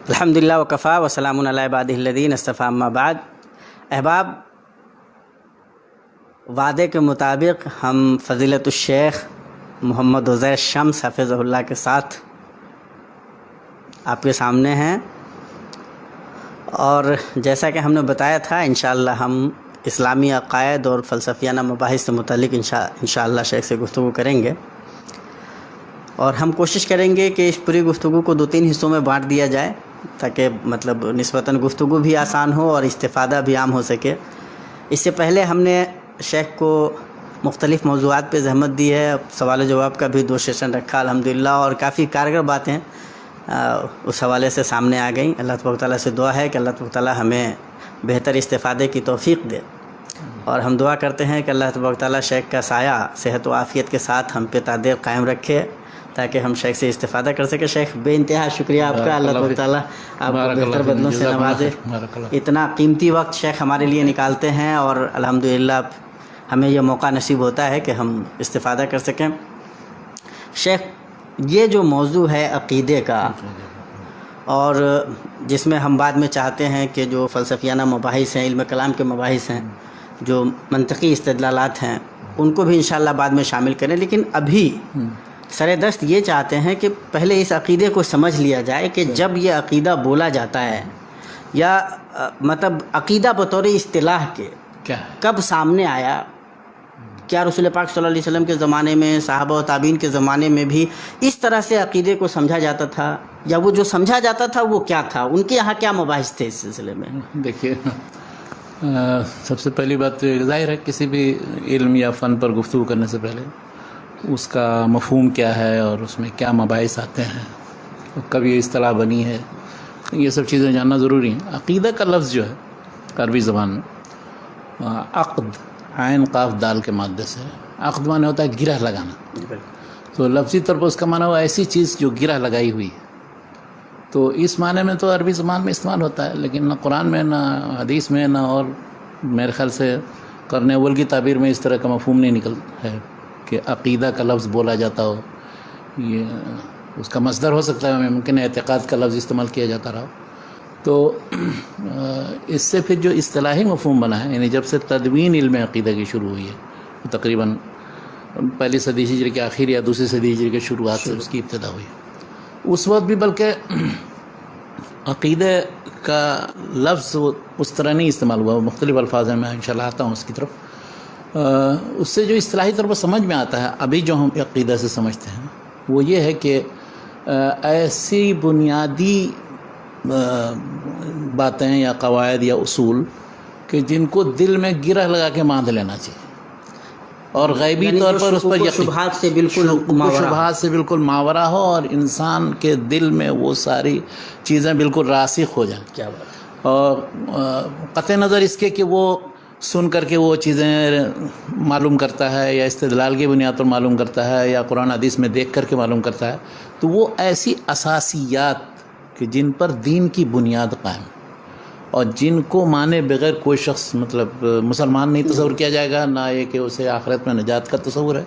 الحمدللہ وکفا وسلام علی عبادہ الذین اصطفیٰ اما بعد. احباب، وعدے کے مطابق ہم فضیلت الشیخ محمد عزیر شمس حفظہ اللہ کے ساتھ آپ کے سامنے ہیں، اور جیسا کہ ہم نے بتایا تھا انشاءاللہ ہم اسلامی عقائد اور فلسفیانہ مباحث سے متعلق انشاءاللہ شیخ سے گفتگو کریں گے، اور ہم کوشش کریں گے کہ اس پوری گفتگو کو 2-3 حصوں میں بانٹ دیا جائے تاکہ نسبتاً گفتگو بھی آسان ہو اور استفادہ بھی عام ہو سکے. اس سے پہلے ہم نے شیخ کو مختلف موضوعات پہ زحمت دی ہے، سوال و جواب کا بھی 2 سیشن رکھا الحمدللہ، اور کافی کارگر باتیں اس حوالے سے سامنے آ گئیں. اللہ تبارک تعالیٰ سے دعا ہے کہ اللہ تبارک تعالیٰ ہمیں بہتر استفادے کی توفیق دے، اور ہم دعا کرتے ہیں کہ اللہ تبارک تعالیٰ شیخ کا سایہ صحت و عافیت کے ساتھ ہم پہ تا دیر قائم رکھے تاکہ ہم شیخ سے استفادہ کر سکیں. شیخ بے انتہا شکریہ آپ کا، اللہ تبارک تعالیٰ آپ کو بہتر بدلوں سے نوازے. اتنا قیمتی وقت شیخ ہمارے لیے نکالتے ہیں، اور الحمدللہ ہمیں یہ موقع نصیب ہوتا ہے کہ ہم استفادہ کر سکیں. شیخ، یہ جو موضوع ہے عقیدے کا، اور جس میں ہم بعد میں چاہتے ہیں کہ جو فلسفیانہ مباحث ہیں، علم کلام کے مباحث ہیں، جو منطقی استدلالات ہیں، ان کو بھی انشاءاللہ بعد میں شامل کریں، لیکن ابھی سر دست یہ چاہتے ہیں کہ پہلے اس عقیدے کو سمجھ لیا جائے کہ جب یہ عقیدہ بولا جاتا ہے، یا عقیدہ بطور اصطلاح کے کب سامنے آیا. کیا رسول پاک صلی اللہ علیہ وسلم کے زمانے میں، صحابہ و تابعین کے زمانے میں بھی اس طرح سے عقیدے کو سمجھا جاتا تھا، یا وہ جو سمجھا جاتا تھا وہ کیا تھا؟ ان کے یہاں کیا مباحث تھے اس سلسلے میں؟ دیکھیے، سب سے پہلی بات تو ظاہر ہے کسی بھی علم یا فن پر گفتگو کرنے سے پہلے اس کا مفہوم کیا ہے اور اس میں کیا مباحث آتے ہیں، کب یہ اصطلاح بنی ہے، یہ سب چیزیں جاننا ضروری ہیں. عقیدہ کا لفظ جو ہے عربی زبان میں عقد، عین قاف دال کے مادے سے، عقد معنی ہوتا ہے گرہ لگانا. تو لفظی طور پر اس کا معنی وہ ایسی چیز جو گرہ لگائی ہوئی ہے. تو اس معنی میں تو عربی زبان میں استعمال ہوتا ہے، لیکن نہ قرآن میں، نہ حدیث میں، نہ اور میرے خیال سے قرن اول کی تعبیر میں اس طرح کا مفہوم نہیں نکل ہے کہ عقیدہ کا لفظ بولا جاتا ہو. یہ اس کا مصدر ہو سکتا ہے، ممکن ہے اعتقاد کا لفظ استعمال کیا جاتا رہا. تو اس سے پھر جو اصطلاحی مفہوم بنا ہے، یعنی جب سے تدوین علم عقیدہ کی شروع ہوئی ہے، تقریباً پہلی صدی ہجری کے آخر یا دوسری صدی ہجری کے شروعات سے اس کی ابتدا ہوئی. اس وقت بھی بلکہ عقیدہ کا لفظ اس طرح نہیں استعمال ہوا، مختلف الفاظ ہیں، میں انشاءاللہ آتا ہوں اس کی طرف. اس سے جو اصطلاحی طور پر سمجھ میں آتا ہے ابھی جو ہم عقیدہ سے سمجھتے ہیں، وہ یہ ہے کہ ایسی بنیادی باتیں یا قواعد یا اصول کہ جن کو دل میں گرہ لگا کے باندھ لینا چاہیے، اور غیبی طور پر اس پر شبہات سے بالکل ماورا ہو، اور انسان کے دل میں وہ ساری چیزیں بالکل راسخ ہو جائیں. کیا بات! اور قطع نظر اس کے کہ وہ سن کر کے وہ چیزیں معلوم کرتا ہے، یا استدلال کی بنیاد پر معلوم کرتا ہے، یا قرآن حدیث میں دیکھ کر کے معلوم کرتا ہے، تو وہ ایسی اساسیات کہ جن پر دین کی بنیاد قائم، اور جن کو مانے بغیر کوئی شخص مسلمان نہیں تصور کیا جائے گا، نہ یہ کہ اسے آخرت میں نجات کا تصور ہے.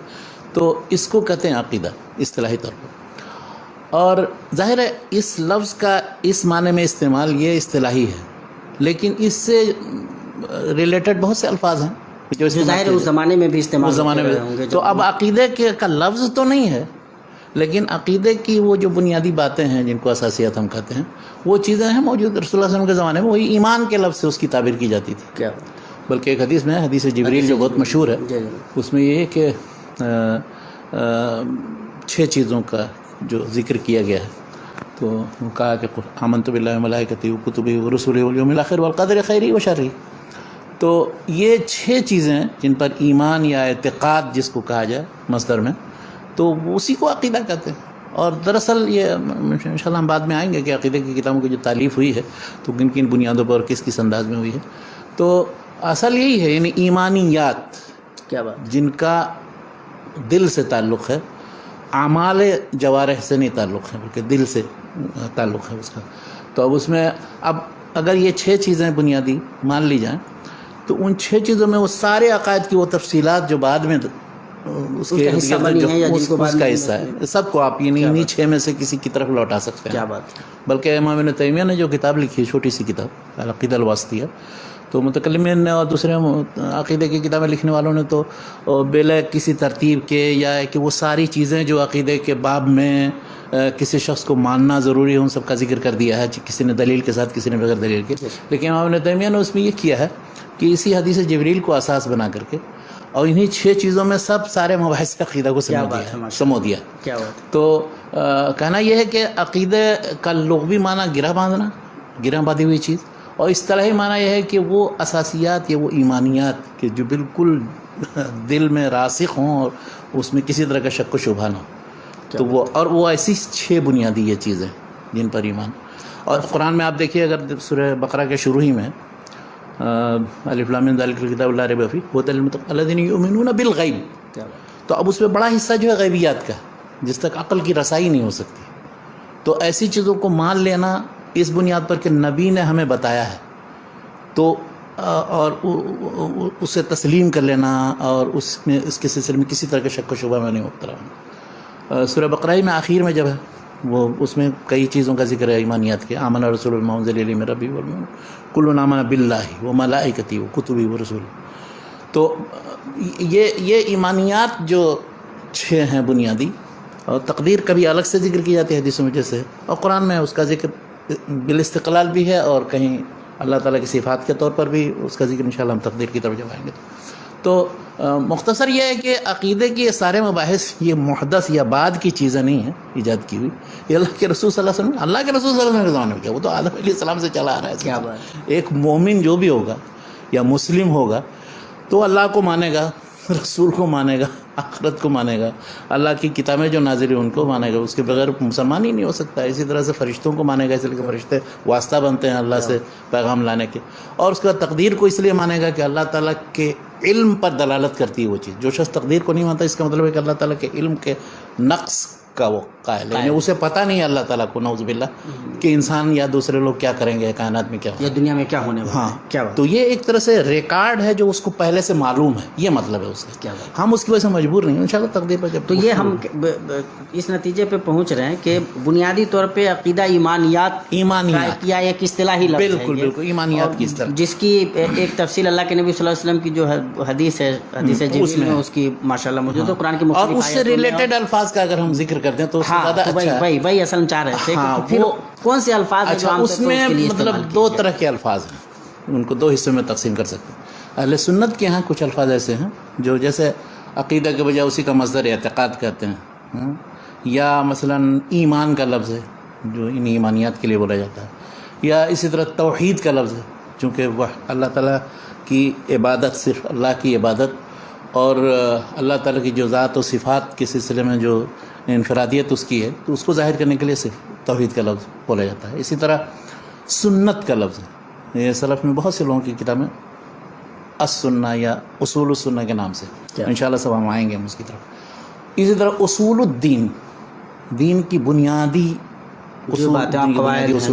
تو اس کو کہتے ہیں عقیدہ اصطلاحی طور پر. اور ظاہر ہے اس لفظ کا اس معنی میں استعمال یہ اصطلاحی ہے، لیکن اس سے ریلیٹڈ بہت سے الفاظ ہیں جو ظاہر ہے اس زمانے میں بھی استعمال ہوں گے. تو اب عقیدے کا لفظ تو نہیں ہے، لیکن عقیدے کی وہ جو بنیادی باتیں ہیں جن کو اساسیات ہم کہتے ہیں، وہ چیزیں ہیں موجود. رسول اللہ صلی اللہ علیہ وسلم کے زمانے میں وہی ایمان کے لفظ سے اس کی تعبیر کی جاتی تھی. کیا بلکہ ایک حدیث میں، حدیث جبریل جو بہت مشہور ہے، اس میں یہ ہے کہ 6 چیزوں کا جو ذکر کیا گیا ہے. تو وہ کہا کہ آمنت باللہ وملائکتہ وکتبہ ورسلہ والیوم الآخر والقدر خیرہ وشرہ. تو یہ 6 چیزیں جن پر ایمان یا اعتقاد جس کو کہا جائے مصدر میں، تو اسی کو عقیدہ کہتے ہیں. اور دراصل یہ انشاءاللہ ہم بعد میں آئیں گے کہ عقیدے کی کتابوں کی جو تالیف ہوئی ہے تو کن کن بنیادوں پر اور کس کس انداز میں ہوئی ہے. تو اصل یہی ہے، یعنی ایمانیات، کیا بات، جن کا دل سے تعلق ہے، اعمال جوارح سے نہیں تعلق ہے بلکہ دل سے تعلق ہے اس کا. تو اب اس میں اگر یہ 6 چیزیں بنیادی مان لی جائیں، تو ان 6 چیزوں میں وہ سارے عقائد کی وہ تفصیلات جو بعد میں اس کے حصہ بنی ہے یا جن کو اس کا حصہ ہے، سب کو آپ یعنی انہیں 6 میں سے کسی کی طرف لوٹا سکتے ہیں. کیا بات ہے. بلکہ امام ابن تیمیہ نے جو کتاب لکھی ہے، چھوٹی سی کتاب العقیدہ الواسطیہ، تو متکلمین نے اور دوسرے عقیدے کی کتابیں لکھنے والوں نے تو بلا کسی ترتیب کے یا کہ وہ ساری چیزیں جو عقیدے کے باب میں کسی شخص کو ماننا ضروری ہے ان سب کا ذکر کر دیا ہے، کسی نے دلیل کے ساتھ، کسی نے بغیر دلیل کے. لیکن امام ابن تیمیہ نے اس میں یہ کیا ہے کہ اسی حدیث جبریل کو اساس بنا کر کے اور انہی 6 چیزوں میں سارے مباحث عقیدہ کو سمو دیا. تو کہنا یہ ہے کہ عقیدے کا لغوی معنی گرہ باندھنا، گرہ باندھی ہوئی چیز، اور اصطلاحی معنی یہ ہے کہ وہ اساسیات یا وہ ایمانیات کہ جو بالکل دل میں راسخ ہوں اور اس میں کسی طرح کا شک و شبہ نہ ہو. تو وہ ایسی 6 بنیادی یہ چیزیں جن پر ایمان. اور قرآن میں آپ دیکھیے، اگر سورہ بقرہ کے شروع ہی میں الف لام میم ذالک الکتاب لا ریب فیہ ھدی للمتقین الذین یؤمنون بالغیب، تو اب اس میں بڑا حصہ جو ہے غیبیات کا، جس تک عقل کی رسائی نہیں ہو سکتی. تو ایسی چیزوں کو مان لینا اس بنیاد پر کہ نبی نے ہمیں بتایا ہے، تو اور اسے تسلیم کر لینا اور اس میں اس کے سلسلے میں کسی طرح کے شک و شبہ میں نہیں مبتلا ہونا. سورہ بقرہ میں آخر میں جب ہے وہ اس میں کئی چیزوں کا ذکر ہے ایمانیات کے. آمن رسول بما انزل الیہ من ربہ والمؤمنون کل آمن باللہ وملائکتہ وکتبہ ورسلہ. تو یہ ایمانیات جو 6 ہیں بنیادی، اور تقدیر کبھی الگ سے ذکر کی جاتی ہے حدیثوں میں جیسے، اور قرآن میں اس کا ذکر بالاستقلال بھی ہے، اور کہیں اللہ تعالیٰ کی صفات کے طور پر بھی اس کا ذکر انشاءاللہ ہم تقدیر کی طرف جب آئیں گے. تو مختصر یہ ہے کہ عقیدے کی یہ سارے مباحث یہ محدث یا بعد کی چیزیں نہیں ہیں ایجاد کی ہوئی، یہ اللہ کے رسول صلی اللہ علیہ وسلم، اللہ کے رسول صلی اللہ علیہ وسلم کے زمانے میں کیا، وہ تو آدم علیہ السلام سے چلا آ رہا ہے. کیا بات ہے. ایک مومن جو بھی ہوگا یا مسلم ہوگا تو اللہ کو مانے گا، رسول کو مانے گا، آخرت کو مانے گا، اللہ کی کتابیں جو نازل ہیں ان کو مانے گا. اس کے بغیر مسلمان ہی نہیں ہو سکتا. اسی طرح سے فرشتوں کو مانے گا، اس لیے کہ فرشتے واسطہ بنتے ہیں اللہ سے پیغام لانے کے. اور اس کے بعد تقدیر کو اس لیے مانے گا کہ اللہ تعالیٰ کے علم پر دلالت کرتی ہے وہ چیز. جو شخص تقدیر کو نہیں مانتا اس کا مطلب ہے کہ اللہ تعالیٰ کے علم کے نقص کا وہ قائل ہے، یعنی اسے پتہ نہیں ہے اللہ تعالیٰ کو نعوذ باللہ کہ انسان یا دوسرے لوگ کیا کریں گے، کائنات میں کیا یا دنیا میں کیا ہونے والا ہے. کیا تو یہ ایک طرح سے ریکارڈ ہے جو اس کو پہلے سے معلوم ہے، یہ مطلب ہے اس کا. کیا ہم اس کی وجہ سے مجبور نہیں ہیں انشاءاللہ تقدیر پر. جب تو یہ ہم اس نتیجے پہ پہنچ رہے ہیں کہ بنیادی طور پہ عقیدہ ایمانیات یا ایک اصطلاحی لفظ ہے. بالکل ایمانیات کی طرح، جس کی ایک تفصیل اللہ کے نبی صلی اللہ علیہ وسلم کی جو حدیث ہے، حدیث جبریل میں اس کی ماشاءاللہ موجود ہے. قرآن کے مختلف اور اس سے ریلیٹڈ الفاظ کا اگر ہم ذکر کرتے ہیں تو زیادہ وہی اصل چاہ رہے تھے کہ پھر کون سے الفاظ ہیں جو عام طور پر اس میں مطلب 2 طرح کے الفاظ ہیں، ان کو 2 حصوں میں تقسیم کر سکتے ہیں. اہل سنت کے ہاں کچھ الفاظ ایسے ہیں جو جیسے عقیدہ کے بجائے اسی کا مصدر اعتقاد کہتے ہیں، یا مثلا ایمان کا لفظ ہے جو ان ایمانیات کے لیے بولا جاتا ہے، یا اسی طرح توحید کا لفظ ہے چونکہ وہ اللہ تعالیٰ کی عبادت، صرف اللہ کی عبادت اور اللہ تعالیٰ کی جو ذات و صفات کے سلسلے میں جو انفرادیت اس کی ہے تو اس کو ظاہر کرنے کے لیے صرف توحید کا لفظ بولا جاتا ہے. اسی طرح سنت کا لفظ ہے، یہ سلف میں بہت سے لوگوں کی کتابیں السنہ یا اصول السنہ کے نام سے، انشاءاللہ سب ہم آئیں گے ہم اس کی طرف. اسی طرح اصول الدین، دین کی بنیادی اصول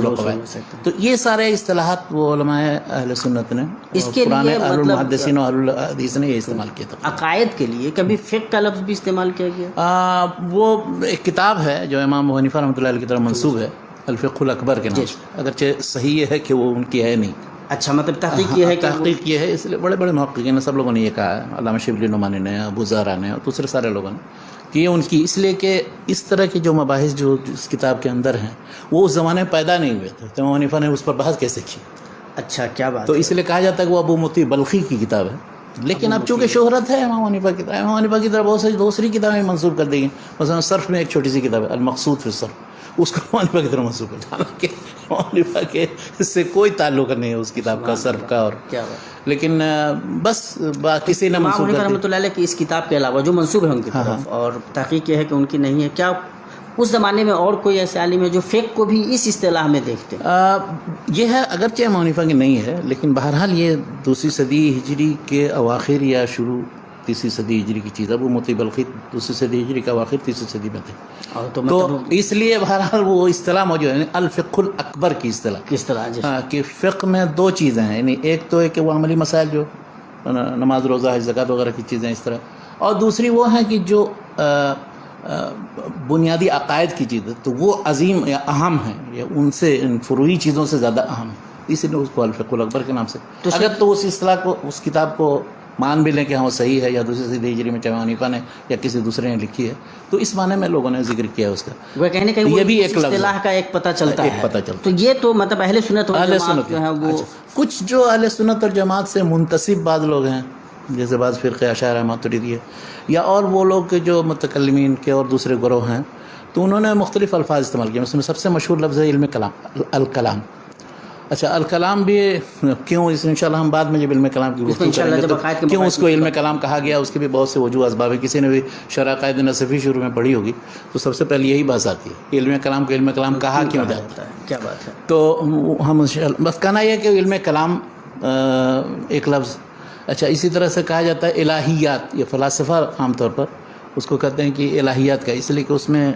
و قواعد. تو یہ سارے اصطلاحات وہ علماء اہل سنت نے، اس کے لیے اہل المحدثین و اہل الحدیث نے یہ استعمال کیا تھا. عقائد کے لیے کبھی فقہ کا لفظ بھی استعمال کیا گیا؟ وہ ایک کتاب ہے جو امام ابو حنیفہ رحمۃ اللہ علیہ کی طرف منسوب ہے، الفقہ الاکبر کے نام سے، اگرچہ صحیح یہ ہے کہ وہ ان کی ہے نہیں. اچھا، مطلب تحقیق یہ ہے کہ تحقیق یہ ہے، اس لیے بڑے بڑے محققین نے سب لوگوں نے یہ کہا ہے، علامہ شبلی نعمانی نے، ابو زہرا نے اور دوسرے سارے لوگوں نے، کہ یہ ان کی، اس لیے کہ اس طرح کے جو مباحث جو اس کتاب کے اندر ہیں وہ اس زمانے میں پیدا نہیں ہوئے تھے، تو امام حنیفہ نے اس پر بحث کیسے کی. اچھا، کیا بات. تو اس لیے کہا جاتا ہے کہ وہ ابو مطیع بلخی کی کتاب ہے. لیکن اب چونکہ شہرت ہے امام حنیفہ کی طرح، امام حنیفہ کی طرح بہت ساری دوسری کتابیں منسوب کر دی گئی. مثلا صرف میں ایک چھوٹی سی کتاب ہے المقصود فی الصرف، اس کو امام حنیفہ کی طرح منسوب کر دیا، حالانکہ امام حنیفہ کے اس سے کوئی تعلق نہیں ہے اس کتاب کا صرف کا. اور لیکن بس کسی نے منسوب کر دیا. رحمۃ اللہ علیہ کی اس کتاب کے علاوہ جو منسوب ہے ان کی طرف، اور تحقیق یہ ہے کہ ان کی نہیں ہے، کیا اس زمانے میں اور کوئی ایسے عالم ہے جو فقہ کو بھی اس اصطلاح میں دیکھتے ہیں؟ یہ ہے، اگرچہ امام حنیفہ کی نہیں ہے لیکن بہرحال یہ 2ری صدی ہجری کے اواخر یا شروع 3ری صدی ہجری کی چیز ہے. ابو مطیع بلخی 2ری صدی ہجری کے اواخر 3ری صدی میں تھے. تو اس لیے بہرحال وہ اصطلاح موجود ہے، الفقہ الاکبر کی اصطلاح، کہ فقہ میں 2 چیزیں ہیں. یعنی ایک تو ہے کہ وہ عملی مسائل جو نماز، روزہ، حج، زکوٰۃ وغیرہ کی چیزیں اس طرح، اور دوسری وہ ہیں کہ جو بنیادی عقائد کی چیزیں تو وہ عظیم یا اہم ہیں، یا ان سے ان فروعی چیزوں سے زیادہ اہم ہیں، اسی لیے اس کو الفقہ الاکبر کے نام سے. اگر تو اس اصطلاح کو، اس کتاب کو مان بھی لیں کہ ہاں وہ صحیح ہے، یا دوسری صدی ہجری میں چاہے حنیفہ نے یا کسی دوسرے نے لکھی ہے، تو اس معنی میں لوگوں نے ذکر کیا اس کا. وہ کہیں کہ یہ بھی ایک لفظ اصطلاح کا ایک پتہ چلتا ہے. ایک پتہ چلتا تو یہ تو مطلب اہل سنت اہل والجماعت سنت جو ہے وہ کچھ جو اہل سنت اور جماعت سے منتسب بعض لوگ ہیں، جیسے بعض فرقہ اشاعرہ ماتریدیہ یا اور وہ لوگ کہ جو متکلمین کے اور دوسرے گروہ ہیں، تو انہوں نے مختلف الفاظ استعمال کیے. اس میں سب سے مشہور لفظ ہے علم کلام، الکلام. اچھا الکلام بھی کیوں، اس انشاءاللہ ہم بعد میں جب علم کلام کی گفتگو کریں گے تو کیوں اس کو علم کلام کہا گیا، اس کے بھی بہت سے وجوہ اسباب ہیں. کسی نے بھی شرح قائد نصفی شروع میں پڑھی ہوگی تو سب سے پہلے یہی بات آتی ہے، علم کلام کو علم کلام کہا کیوں جاتا ہے. کیا بات ہے. تو ہم بس کہنا یہ ہے کہ علم کلام ایک لفظ. اچھا اسی طرح سے کہا جاتا ہے الہیات، یہ فلاسفہ عام طور پر اس کو کہتے ہیں کہ الہیات کا، اس لیے کہ اس میں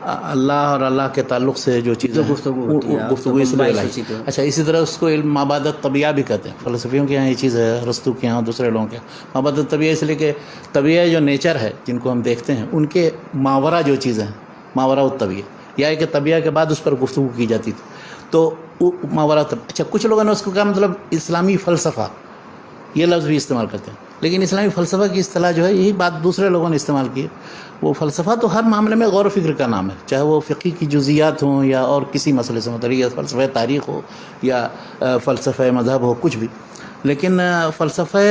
اللہ اور اللہ کے تعلق سے جو چیزیں گفتگو اس لیے الہی. اچھا اسی طرح اس کو علم مابعد طبیعہ بھی کہتے ہیں. فلسفیوں کے یہاں یہ چیز ہے، ارسطو کے یہاں، دوسرے لوگوں کے یہاں مابعد طبیعہ، اس لیے کہ طبیعہ جو نیچر ہے جن کو ہم دیکھتے ہیں ان کے ماورا جو چیزیں ہیں، ماورا الطبیعہ، یا کہ طبیعہ کے بعد اس پر گفتگو کی جاتی تھی تو ماورا. اچھا کچھ لوگوں نے اس کو کہا مطلب اسلامی فلسفہ، یہ لفظ بھی استعمال کرتے ہیں، لیکن اسلامی فلسفہ کی اصطلاح جو ہے یہی بات دوسرے لوگوں نے استعمال کی ہے. وہ فلسفہ تو ہر معاملے میں غور و فکر کا نام ہے، چاہے وہ فقہ کی جزیات ہوں یا اور کسی مسئلے سے متعلق، یا فلسفہ تاریخ ہو یا فلسفہ مذہب ہو، کچھ بھی. لیکن فلسفہ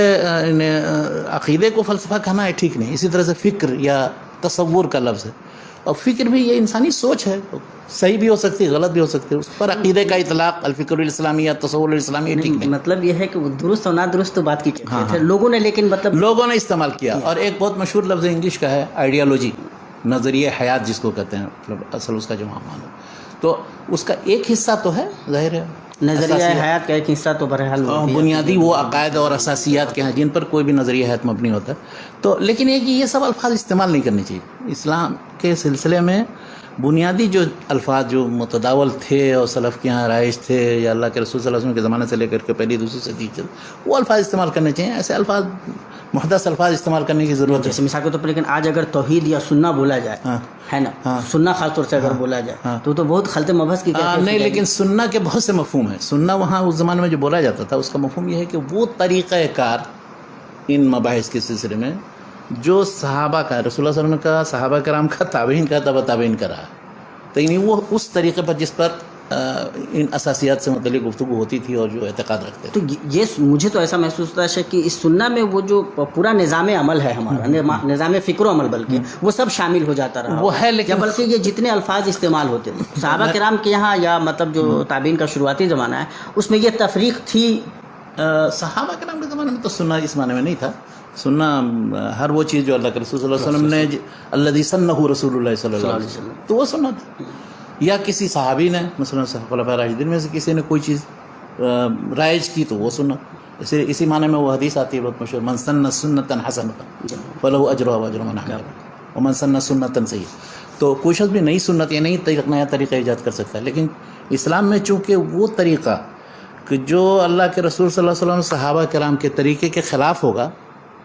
عقیدے کو فلسفہ کہنا ہے ٹھیک نہیں. اسی طرح سے فکر یا تصور کا لفظ ہے، اور فکر بھی یہ انسانی سوچ ہے، صحیح بھی ہو سکتی ہے، غلط بھی ہو سکتی ہے. اس پر عقیدے کا اطلاق الفکر الاسلامی یا تصور الاسلامی ٹھیک نہیں. مطلب یہ ہے کہ وہ درست اور نادرست بات کی کیفیت ہے لوگوں نے، لیکن مطلب لوگوں نے استعمال کیا. اور ایک بہت مشہور لفظ انگلش کا ہے آئیڈیالوجی، نظریہ حیات جس کو کہتے ہیں، مطلب اصل اس کا جو معنی، تو اس کا ایک حصہ تو ہے ظاہر ہے نظریہ حیات کا ایک حصہ تو بہرحال بنیادی وہ عقائد اور اساسیات کے ہیں جن پر کوئی بھی نظریہ حیات مبنی ہوتا ہے. تو لیکن یہ کہ یہ سب الفاظ استعمال نہیں کرنے چاہیے. اسلام کے سلسلے میں بنیادی جو الفاظ جو متداول تھے اور سلف کے یہاں رائج تھے، یا اللہ کے رسول صلی اللہ علیہ وسلم کے زمانے سے لے کر کے پہلی دوسری صدی تک، وہ الفاظ استعمال کرنے چاہیے. ایسے الفاظ محدث الفاظ استعمال کرنے کی ضرورت ہے. جیسے مثال کے طور پر لیکن آج اگر توحید یا سنہ بولا جائے ہے نا، سنہ خاص طور سے اگر بولا جائے تو بہت خلط مبحث کی نہیں. لیکن سنہ کے بہت سے مفہوم ہیں. سنہ وہاں اس زمانے میں جو بولا جاتا تھا اس کا مفہوم یہ ہے کہ وہ طریقہ کار ان مباحث کے سلسلے میں جو صحابہ کا، رسول اللہ صلی اللہ علیہ وسلم کا، صحابہ کرام کا، تابعین کا، تبع تابعین کا رہا، تو یعنی وہ اس طریقے پر جس پر ان اساسیات سے متعلق گفتگو ہوتی تھی اور جو اعتقاد رکھتے تھے. تو یہ مجھے تو ایسا محسوس ہوتا ہے کہ اس سنہ میں وہ جو پورا نظام عمل ہے ہمارا، نظام فکر و عمل، بلکہ وہ سب شامل ہو جاتا رہا. وہ ہے لیکن بلکہ یہ جتنے الفاظ استعمال ہوتے ہیں صحابہ کرام کے یہاں یا مطلب جو تابعین کا شروعاتی زمانہ ہے اس میں یہ تفریق تھی. صحابہ کرام کے زمانے میں تو سنہ اس معنی میں نہیں تھا. سننا ہر وہ چیز جو اللہ کے رسول صلی اللہ علیہ وسلم نے الذی سنہ رسول اللہ صلی اللہ علیہ وسلم، تو وہ سنت تھا. یا کسی صحابی نے مثلا خلفاء راشدین میں سے کسی نے کوئی چیز رائج کی تو وہ سنت. اسی معنی میں وہ حدیث آتی ہے بہت مشہور، من سن سنتا حسنۃ فلہ اجرها واجر من عمل ومن سن سنتا سیئۃ. تو کوئی شخص بھی نئی سنت یا نیا طریقہ ایجاد کر سکتا ہے. لیکن اسلام میں چونکہ وہ طریقہ کہ جو اللہ کے رسول صلی اللہ علیہ وسلم صحابہ کرام کے طریقے کے خلاف ہوگا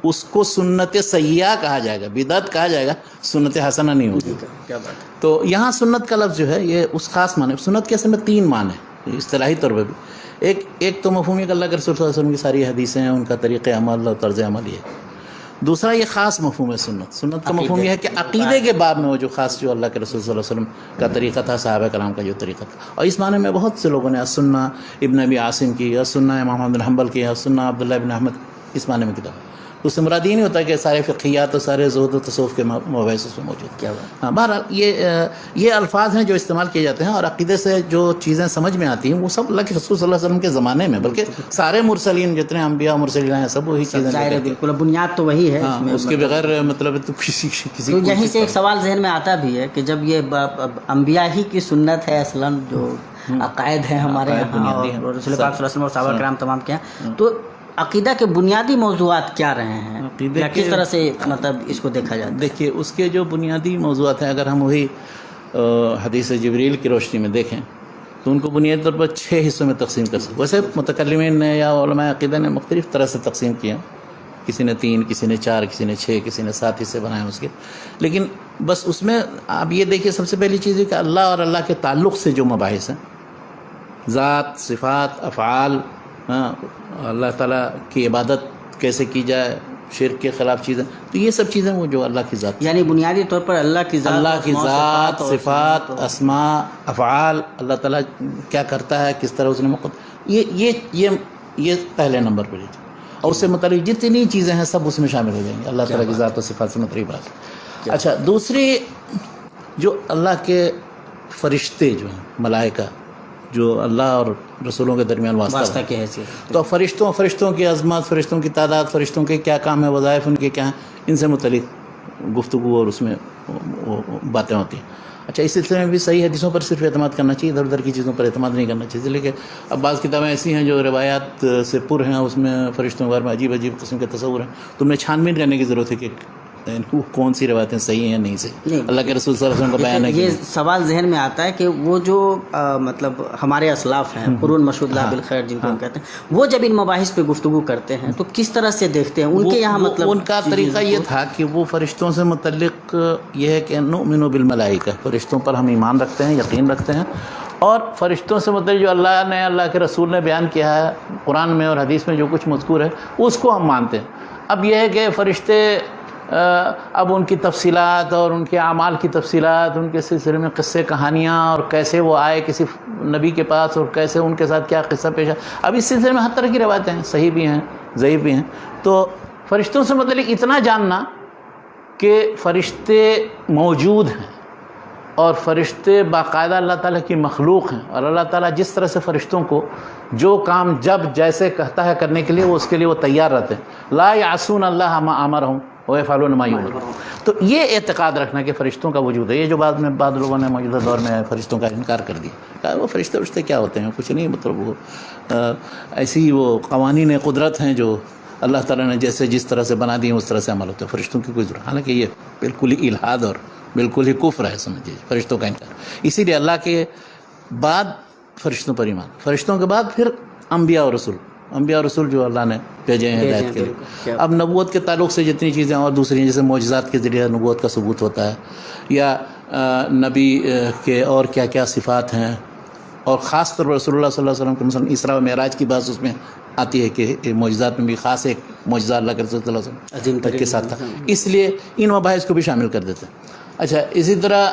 اس کو سنت سیئہ کہا جائے گا، بدعت کہا جائے گا، سنت حسنہ نہیں ہوگی. کیا بات. تو یہاں سنت کا لفظ جو ہے یہ اس خاص معنی، سنت کے اصل میں 3 معنی ہیں اصطلاحی طور پہ بھی. ایک تو مفہوم ہے کہ اللہ کے رسول صلی اللہ علیہ وسلم کی ساری حدیثیں ہیں، ان کا طریقہ عمل اور طرز عمل یہ ہے. دوسرا یہ خاص مفہوم ہے سنت کا مفہوم یہ ہے کہ عقیدے کے باب میں وہ جو خاص جو اللہ کے رسول صلی اللہ علیہ وسلم کا طریقہ تھا، صحابہ کرام کا جو طریقہ تھا. اور اس معنی میں بہت سے لوگوں نے السنہ ابن ابی عاصم کی، السنہ امام احمد بن حنبل کی، السنہ عبداللہ بن احمد، اس معنی میں کتاب. اس سے مراد یہ نہیں ہوتا کہ سارے فقہیات اور سارے زہد و تصوف کے مباحث اس میں موجود. کیا بات. ہاں بہرحال یہ الفاظ ہیں جو استعمال کیے جاتے ہیں، اور عقیدے سے جو چیزیں سمجھ میں آتی ہیں وہ سب اللہ کے رسول صلی اللہ علیہ وسلم کے زمانے میں، بلکہ سارے مرسلین جتنے انبیاء مرسلین ہیں سب وہی چیزیں. ظاہر ہے بالکل، بنیاد تو وہی ہے. اس کے بغیر مطلب تو کسی تو یہیں سے ایک سوال ذہن میں آتا بھی ہے کہ جب یہ انبیاء ہی کی سنت ہے اصلاً، جو عقائد ہیں ہمارے یہاں اور رسول پاک صلی اللہ علیہ وسلم اور صحابہ کرام تمام کے ہیں، تو عقیدہ کے بنیادی موضوعات کیا رہے ہیں یا کس طرح سے مطلب اس کو دیکھا جاتا ہے؟ دیکھیے اس کے جو بنیادی موضوعات ہیں، اگر ہم وہی حدیث جبریل کی روشنی میں دیکھیں تو ان کو بنیادی طور پر 6 حصوں میں تقسیم کر سکتے. ویسے متکلمین نے یا علماء عقیدہ نے مختلف طرح سے تقسیم کیا کسی نے 3، کسی نے 4، کسی نے 6، کسی نے 7 حصے بنائے اس کے. لیکن بس اس میں آپ یہ دیکھیے سب سے پہلی چیز ہے کہ اللہ اور اللہ کے تعلق سے جو مباحث ہیں، ذات، صفات، افعال، اللہ تعالیٰ کی عبادت کیسے کی جائے، شرک کے خلاف چیزیں، تو یہ سب چیزیں وہ جو اللہ کی ذات، یعنی بنیادی طور پر اللہ کی ذات، صفات، اسماء، افعال، اللہ تعالیٰ کیا کرتا ہے، کس طرح اس نے یہ پہلے نمبر پر ہے. اور اس سے متعلق جتنی چیزیں ہیں سب اس میں شامل ہو جائیں گے، اللہ تعالیٰ کی ذات و صفات سے متعلق بات. اچھا، دوسری جو اللہ کے فرشتے جو ہیں، ملائکہ، جو اللہ اور رسولوں کے درمیان واسطہ کی حیثیت، تو فرشتوں کی عظمت، فرشتوں کی تعداد، فرشتوں کے کیا کام ہے، وظائف ان کے کیا ہیں، ان سے متعلق گفتگو اور اس میں باتیں ہوتی ہیں. اچھا، اس سلسلے میں بھی صحیح حدیثوں پر صرف اعتماد کرنا چاہیے، ادھر ادھر کی چیزوں پر اعتماد نہیں کرنا چاہیے. لیکن اب بعض کتابیں ایسی ہیں جو روایات سے پر ہیں، اس میں فرشتوں کے بارے میں عجیب عجیب قسم کے تصور ہیں. تو ہمیں چھان بین کرنے کی ضرورت ہے کہ کون سی روایتیں صحیح ہیں یا نہیں صحیح. اللہ کے رسول صلی اللہ علیہ وسلم کا بیان ہے. یہ سوال ذہن میں آتا ہے کہ وہ جو مطلب ہمارے اسلاف ہیں، قرون مشہود لا بالخیر جن کو ہم کہتے ہیں، وہ جب ان مباحث پہ گفتگو کرتے ہیں تو کس طرح سے دیکھتے ہیں؟ ان کے یہاں مطلب ان کا طریقہ یہ تھا کہ وہ فرشتوں سے متعلق یہ ہے کہ نؤمن بالملائکہ، فرشتوں پر ہم ایمان رکھتے ہیں، یقین رکھتے ہیں، اور فرشتوں سے متعلق جو اللہ نے، اللہ کے رسول نے بیان کیا ہے قرآن میں اور حدیث میں جو کچھ مذکور ہے اس کو ہم مانتے ہیں. اب یہ ہے کہ فرشتے، اب ان کی تفصیلات اور ان کے اعمال کی تفصیلات، ان کے سلسلے میں قصے کہانیاں، اور کیسے وہ آئے کسی نبی کے پاس اور کیسے ان کے ساتھ کیا قصہ پیش ہے، اب اس سلسلے میں ہر طرح کی روایتیں ہیں، صحیح بھی ہیں، ضعیف بھی ہیں. تو فرشتوں سے متعلق اتنا جاننا کہ فرشتے موجود ہیں اور فرشتے باقاعدہ اللہ تعالیٰ کی مخلوق ہیں، اور اللہ تعالیٰ جس طرح سے فرشتوں کو جو کام جب جیسے کہتا ہے کرنے کے لیے وہ اس کے لیے وہ تیار رہتے ہیں. لا یعصون اللہ ما امرهم ویفعلون ما یؤمرون. تو یہ اعتقاد رکھنا کہ فرشتوں کا وجود ہے. یہ جو بعد لوگوں نے موجودہ دور میں فرشتوں کا انکار کر دیا، کہا وہ فرشتے کیا ہوتے ہیں، کچھ نہیں، مطلب وہ ایسی وہ قوانین قدرت ہیں جو اللہ تعالیٰ نے جس طرح سے بنا دی اس طرح سے عمل ہوتا ہے، فرشتوں کی کوئی ضرورت. حالانکہ یہ بالکل ہی الحاد اور بالکل ہی کفر ہے، سمجھیے، فرشتوں کا انکار. اسی لیے اللہ کے بعد فرشتوں پر ایمان، فرشتوں کے بعد پھر انبیاء اور رسول جو اللہ نے بھیجے ہیں ہدایت کے لیے. اب نبوت کے تعلق سے جتنی چیزیں اور دوسری جیسے معجزات کے ذریعے نبوت کا ثبوت ہوتا ہے، یا نبی کے اور کیا کیا صفات ہیں، اور خاص طور پر رسول اللہ صلی اللہ علیہ وسلم کے مثلا اسراء و معراج کی بات اس میں آتی ہے کہ معجزات میں بھی خاص ایک معجزہ اللہ کے رسول صلی اللہ علیہ وسلم کے ساتھ تھا، اس لیے ان مباحث کو بھی شامل کر دیتے ہیں. اچھا، اسی طرح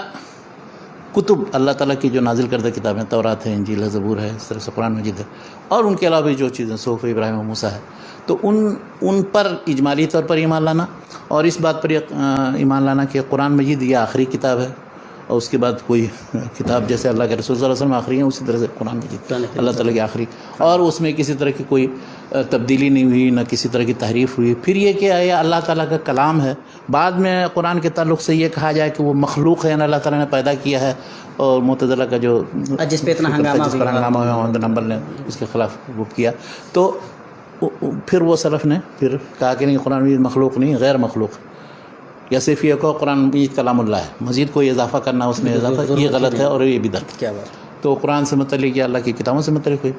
کتب اللہ تعالیٰ کی جو نازل کردہ کتابیں، تورات ہے، انجیل ہے، زبور ہے، اس طرح سے قرآن مجید ہے، اور ان کے علاوہ بھی جو چیزیں صحف ابراہیم و موسیٰ ہے، تو ان پر اجمالی طور پر ایمان لانا، اور اس بات پر ایمان لانا کہ قرآن مجید یہ آخری کتاب ہے، اور اس کے بعد کوئی کتاب جیسے اللہ کے رسول صلی اللہ علیہ وسلم آخری ہیں، اسی طرح سے قرآن مجید اللہ تعالیٰ کی آخری، اور اس میں کسی طرح کی کوئی تبدیلی نہیں ہوئی، نہ کسی طرح کی تحریف ہوئی. پھر یہ کہ یہ اللہ تعالیٰ کا کلام ہے. بعد میں قرآن کے تعلق سے یہ کہا جائے کہ وہ مخلوق ہے، یعنی اللہ تعالیٰ نے پیدا کیا ہے، اور معتزلہ کا جو جس پہ اتنا ہنگامہ ہوا، محمد بن حنبل نے اس کے خلاف وہ کیا، تو پھر وہ سلف نے پھر کہا کہ نہیں، قرآن مجید مخلوق نہیں، غیر مخلوق، یا صرف یہ کہ قرآن مجید کلام اللہ ہے، مزید کوئی اضافہ کرنا اس میں اضافہ، یہ غلط ہے اور یہ بدعت. کیا بات. تو قرآن سے متعلق یا اللہ کی کتابوں سے متعلق ہوئی.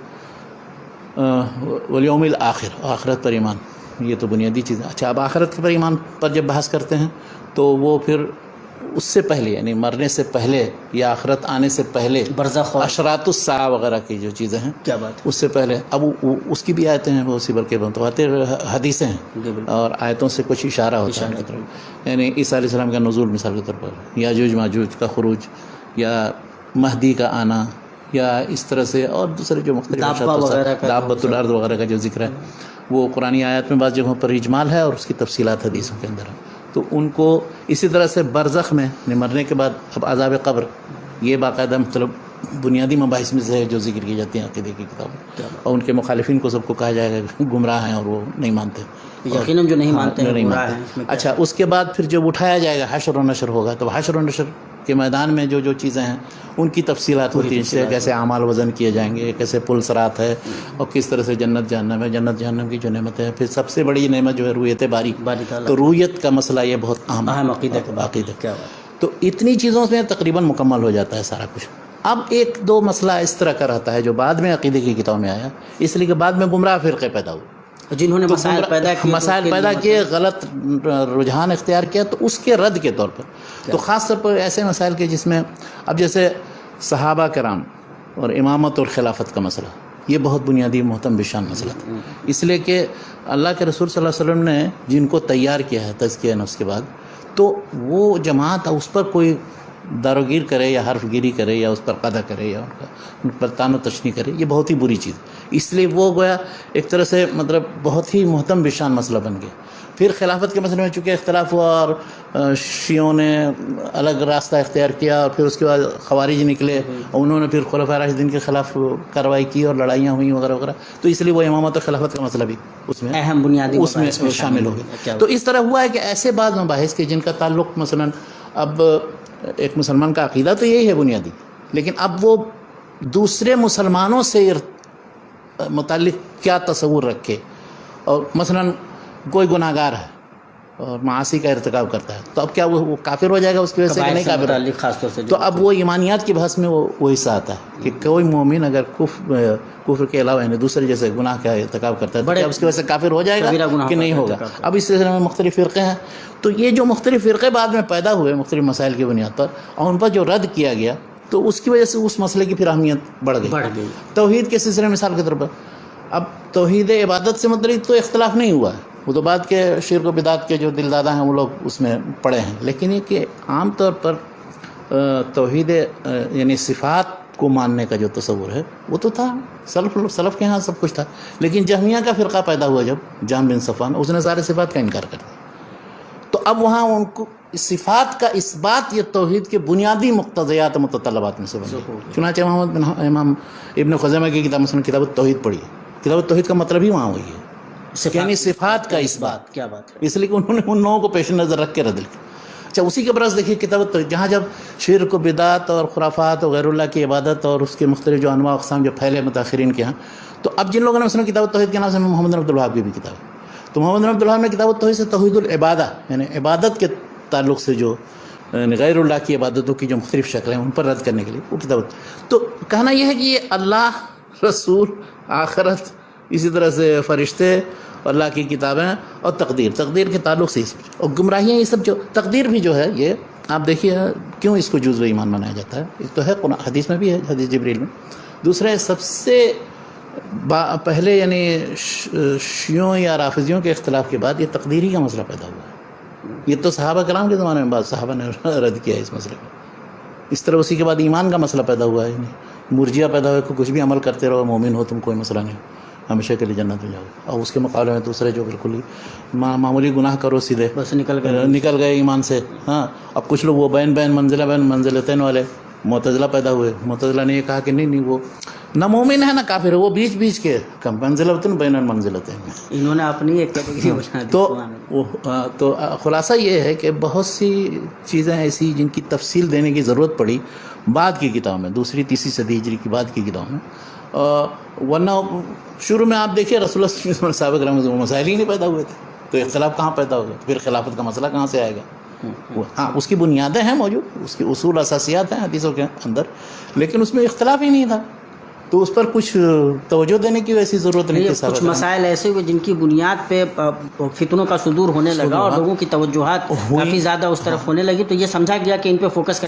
والیوم الآخر، آخرت پر ایمان، یہ تو بنیادی چیز ہے. اچھا، اب آخرت پر ایمان پر جب بحث کرتے ہیں تو وہ پھر اس سے پہلے، یعنی مرنے سے پہلے یا آخرت آنے سے پہلے، برزخ، اشراط الساعہ وغیرہ کی جو چیزیں ہیں، کیا بات، اس سے پہلے اب اس کی بھی آیتیں ہیں بہت سی، بلکہ متواتر حدیثیں ہیں، اور آیتوں سے کچھ اشارہ ہوتا ہے. یعنی عیسیٰ علیہ السلام کا نزول مثال کے طور پر، یاجوج ماجوج کا خروج، یا مہدی کا آنا، یا اس طرح سے اور دوسرے جو مختلف دابۃ الارض وغیرہ کا جو ذکر ہے، وہ قرآنی آیات میں بعض جگہوں پر اجمال ہے اور اس کی تفصیلات حدیثوں کے اندر ہے. تو ان کو اسی طرح سے برزخ میں مرنے کے بعد اب عذاب قبر، یہ باقاعدہ مطلب بنیادی مباحث میں سے جو ذکر کی جاتی ہیں عقیدے کی کتابوں، اور ان کے مخالفین کو سب کو کہا جائے گا گمراہ ہیں اور وہ نہیں مانتے، یقیناً جو نہیں مانتے ہیں گمراہ ہیں. اچھا، اس کے بعد پھر جب اٹھایا جائے گا، حشر و نشر ہوگا، تو حشر و نشر کے میدان میں جو چیزیں ہیں ان کی تفصیلات ہوتی ہیں، کیسے اعمال وزن کیے جائیں گے، کیسے پل صراط ہے، اور کس طرح سے جنت جہنم ہے، جنت جہنم کی جو نعمت ہے. پھر سب سے بڑی نعمت جو ہے رویت باری، تو رویت کا مسئلہ یہ بہت اہم عقیدہ. تو اتنی چیزوں سے تقریباً مکمل ہو جاتا ہے سارا کچھ. اب ایک دو مسئلہ اس طرح کا رہتا ہے جو بعد میں عقیدے کی کتابوں میں آیا، اس لیے کہ بعد میں گمراہ فرقے پیدا ہوئے. جنہوں نے مسائل پیدا کیے، مسائل پیدا کیے، غلط رجحان اختیار کیا، تو اس کے رد کے طور پر، تو خاص طور پر ایسے مسائل کے جس میں اب جیسے صحابہ کرام اور امامت اور خلافت کا مسئلہ، یہ بہت بنیادی محتم بشان مسئلہ تھا، اس لیے کہ اللہ کے رسول صلی اللہ علیہ وسلم نے جن کو تیار کیا ہے تزکیہ نفس کے بعد، تو وہ جماعت اس پر کوئی داروگیر کرے یا حرف گیری کرے یا اس پر قدح کرے یا ان پر تان و تشنی کرے، یہ بہت ہی بری چیز، اس لیے وہ گویا ایک طرح سے مطلب بہت ہی محتم بشان مسئلہ بن گیا۔ پھر خلافت کے مسئلے میں چونکہ اختلاف ہوا اور شیعوں نے الگ راستہ اختیار کیا، اور پھر اس کے بعد خوارج نکلے اور انہوں نے پھر خلفاء راشدین کے خلاف کارروائی کی اور لڑائیاں ہوئیں وغیرہ وغیرہ، تو اس لیے وہ امامت اور خلافت کا مسئلہ بھی اس میں اہم بنیادی اس میں شامل ہو گیا۔ تو اس طرح ہوا ہے کہ ایسے بعض مباحث کے جن کا تعلق مثلا اب ایک مسلمان کا عقیدہ تو یہی ہے بنیادی، لیکن اب وہ دوسرے مسلمانوں سے متعلق کیا تصور رکھے، اور مثلا کوئی گناہ گار ہے اور معاصی کا ارتکاب کرتا ہے، تو اب کیا وہ کافر ہو جائے گا اس کی وجہ سے کہ نہیں کافر؟ خاص طور سے تو اب وہ ایمانیات کی بحث میں وہ حصہ آتا ہے کہ کوئی مومن اگر کفر کے علاوہ یعنی دوسرے جیسے گناہ کا ارتکاب کرتا ہے تو کیا اس کی وجہ سے کافر ہو جائے گا کہ نہیں ہوگا؟ اب اس سلسلے میں مختلف فرقے ہیں، تو یہ جو مختلف فرقے بعد میں پیدا ہوئے مختلف مسائل کی بنیاد پر، اور ان پر جو رد کیا گیا، تو اس کی وجہ سے اس مسئلے کی پھر اہمیت بڑھ گئی۔ توحید کے سلسلے میں مثال کے طور پر اب توحید عبادت سے متعلق تو اختلاف نہیں ہوا ہے، وہ تو بعد کے شرک و بدعت کے جو دل دادا ہیں وہ لوگ اس میں پڑے ہیں، لیکن یہ کہ عام طور پر توحید یعنی صفات کو ماننے کا جو تصور ہے وہ تو تھا، سلف کے ہاں سب کچھ تھا، لیکن جہمیہ کا فرقہ پیدا ہوا جب جہم بن صفوان، اس نے سارے صفات کا انکار کر دیا، تو اب وہاں ان کو صفات کا اثبات یہ توحید کے بنیادی مقتضیات متطلبات میں سے بن گیا۔ چنانچہ امام ابن خزیمہ کی کتاب مثلا کتاب التوحید پڑھی ہے، کتاب التوحید کا مطلب ہی وہاں وہی ہے، یعنی صفات کا اثبات۔ کیا بات ہے! اس لیے کہ انہوں نے ان لوگوں کو پیش نظر رکھ کے رد کیا۔ اچھا، اسی کے برعکس دیکھیے کتاب التوحید، جہاں جب شرک و بدعت اور خرافات اور غیر اللہ کی عبادت اور اس کے مختلف جو انواع اقسام جو پھیلے متاخرین کے ہاں، تو اب جن لوگوں نے مثلا کتاب التوحید کے نام سے محمد بن عبد الوہاب کی بھی کتاب ہے، تو محمد بن عبد الوہاب نے کتاب التوحید سے توحید العبادہ یعنی عبادت کے تعلق سے جو غیر اللہ کی عبادتوں کی جو مختلف شکلیں ہیں ان پر رد کرنے کے لیے وہ کتاب، تو کہنا یہ ہے کہ یہ اللہ، رسول، آخرت، اسی طرح سے فرشتے، اللہ کی کتابیں اور تقدیر کے تعلق سے اور گمراہیاں، یہ سب جو تقدیر بھی جو ہے یہ آپ دیکھیے کیوں اس کو جزو ایمان منایا جاتا ہے، ایک تو ہے قرآن حدیث میں بھی ہے، حدیث جبریل میں، دوسرا سب سے پہلے یعنی شیعوں یا رافضیوں کے اختلاف کے بعد یہ تقدیری کا مسئلہ پیدا ہوا ہے، یہ تو صحابہ کرام کے زمانے میں بعض صحابہ نے رد کیا ہے اس مسئلے کو، اس طرح اسی کے بعد ایمان کا مسئلہ پیدا ہوا ہے، یعنی مرجیہ پیدا ہوا کہ کچھ بھی عمل کرتے رہو مومن ہو تم کوئی مسئلہ نہیں، ہمیشہ کے لیے جنت میں جاؤ، اور اس کے مقابلے میں دوسرے جو بالکل ہی معمولی گناہ کرو سیدھے بس نکل گئے ایمان سے۔ ہاں، اب کچھ لوگ وہ بین منزلتین والے معتزلہ پیدا ہوئے، معتزلہ نے یہ کہا کہ نہیں وہ نہ مومن ہے نہ کافر ہے، وہ بیچ کے منزلتین بین المنزلتین، انہوں نے اپنی ایک کیٹیگری بنا دی۔ تو خلاصہ یہ ہے کہ بہت سی چیزیں ایسی جن کی تفصیل دینے کی ضرورت پڑی بعد کی کتابوں میں، دوسری تیسری صدی ہجری کی بعد کی کتابوں میں، ورنہ شروع میں آپ دیکھیے رسول اللہ صلی اللہ علیہ وسلم صحابہ کرام میں مسائل ہی نہیں پیدا ہوئے تھے، تو اختلاف کہاں پیدا ہوگا؟ پھر خلافت کا مسئلہ کہاں سے آئے گا؟ ہاں، اس کی بنیادیں ہیں موجود، اس کے اصول اساسیات ہیں حدیثوں کے اندر، لیکن اس میں اختلاف ہی نہیں تھا، تو اس پر کچھ توجہ دینے کی ویسی ضرورت نہیں تھی۔ کچھ مسائل ایسے ہوئے جن کی بنیاد پہ فتنوں کا صدور ہونے لگا اور لوگوں کی توجہات کافی زیادہ اس طرف ہونے لگی، تو یہ سمجھا گیا کہ ان پہ فوکس